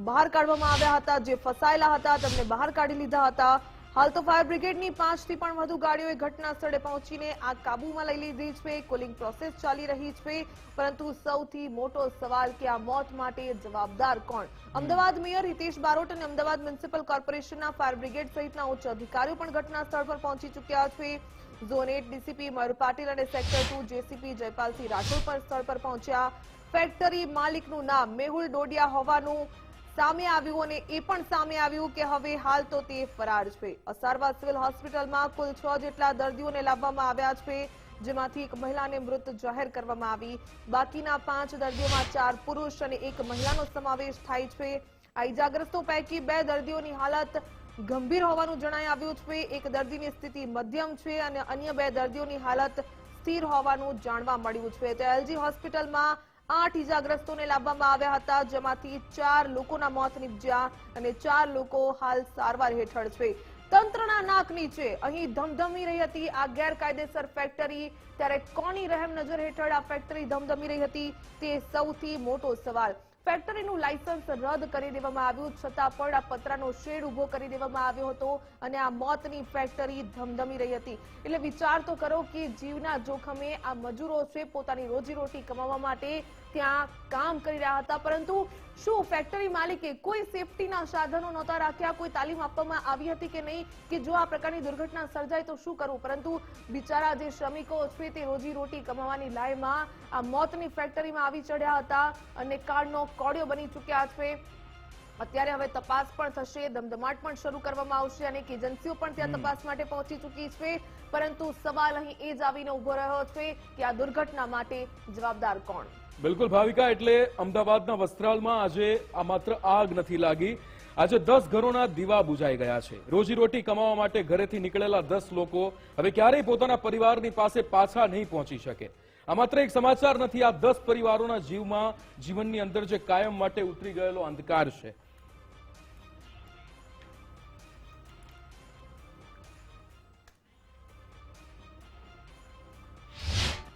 બહાર કાઢવામાં આવ્યા હતા, જે ફસાયેલા હતા તેમને બહાર કાઢી લીધા હતા. હાલ તો ફાયર બ્રિગેડની 5 થી પણ વધુ ગાડીઓએ ઘટના સ્થળે પહોંચીને આગ કાબૂમાં લઈ લીધી છે. કોલિંગ પ્રોસેસ ચાલી રહી છે, પરંતુ સૌથી મોટો સવાલ કે આ મોત માટે જવાબદાર કોણ? અમદાવાદ મેયર હિતેશ બારોટ અને અમદાવાદ મ્યુનિસિપલ કોર્પોરેશનના ફાયર બ્રિગેડ સહિતના ઉચ્ચ અધિકારીઓ પણ ઘટના સ્થળ પર પહોંચી ચૂક્યા છે. ઝોન 8 ડીસીપી મયુર પાટીલ અને સેક્ટર 2 જેસીપી જયપાલસિંહ રાઠોડ પણ સ્થળ પર પહોંચ્યા. ફેક્ટરી માલિકનું નામ મેહુલ ડોડિયા હોવાનું સામે આવ્યું અને એ પણ સામે આવ્યું કે હવે હાલ તો તે ફરાર છે. અસારવા સિવિલ હોસ્પિટલમાં કુલ 6 જેટલા દર્દીઓને લાવવામાં આવ્યા છે, જેમાંથી એક મહિલાને મૃત જાહેર કરવામાં આવી. બાકીના 5 દર્દીઓમાં 4 પુરુષ અને 1 મહિલાનો સમાવેશ થાય છે. આ ઇજાગ્રસ્તો પૈકી 2 દર્દીઓની હાલત ગંભીર હોવાનું જણાઈ આવ્યું છે. એક દર્દીની સ્થિતિ મધ્યમ છે અને અન્ય 2 દર્દીઓની હાલત સ્થિર હોવાનું જાણવા મળ્યું છે. તો એલજી હોસ્પિટલમાં 8 ઇજાગ્રસ્તોને લાવવામાં આવ્યા હતા, જેમાંથી 4 લોકોના મોત નીપજ્યા અને 4 લોકો હાલ સારવાર હેઠળ છે. તંત્રના નાક નીચે અહીં ધમધમી રહી હતી આ ગેરકાયદેસર ફેક્ટરી, ત્યારે કોની રહેમ નજર હેઠળ આ ફેક્ટરી ધમધમી રહી હતી તે સૌથી મોટો સવાલ. ફેક્ટરીનું લાયસન્સ રદ કરી દેવામાં આવ્યું, છતાં પણ આ પતરાનો શેડ ઉભો કરી દેવામાં આવ્યો હતો અને આ મોતની ફેક્ટરી ધમધમી રહી હતી. એટલે વિચાર તો કરો કે જીવના જોખમે આ મજૂરો છે પોતાની રોજીરોટી કમાવા માટે ત્યાં કામ કરી રહ્યા હતા, પરંતુ શું ફેક્ટરી માલિકે કોઈ સેફટીના સાધનો નહોતા રાખ્યા, કોઈ તાલીમ આપવામાં આવી હતી કે નહીં કે જો આ પ્રકારની દુર્ઘટના સર્જાય તો શું કરવું? પરંતુ બિચારા જે શ્રમિકો છે તે રોજીરોટી કમાવાની લાયમાં આ મોતની ફેક્ટરીમાં આવી ચડ્યા હતા અને કાળનો કોળિયો બની ચૂક્યા છે. અત્યારે હવે તપાસ પણ થશે, ધમધમાટ પણ શરૂ કરવામાં આવશે અને એજન્સીઓ પણ ત્યાં તપાસ માટે પહોંચી ચૂકી છે, પરંતુ સવાલ અહીં એ જ આવીને ઉભો રહ્યો છે કે આ દુર્ઘટના માટે જવાબદાર કોણ? બિલકુલ ભાવિકા, એટલે અમદાવાદના વસ્ત્રાલમાં આજે આ માત્ર આગ નથી લાગી, આજે 10 ઘરોના દીવા બુઝાઈ ગયા છે. રોજીરોટી કમાવા માટે ઘરેથી નીકળેલા 10 લોકો હવે ક્યારેય પોતાના પરિવારની પાસે પાછા નહીં પહોંચી શકે. આ માત્ર એક સમાચાર નથી, આ 10 પરિવારોના જીવની અંદર જે કાયમ માટે ઉતરી ગયેલો અંધકાર છે.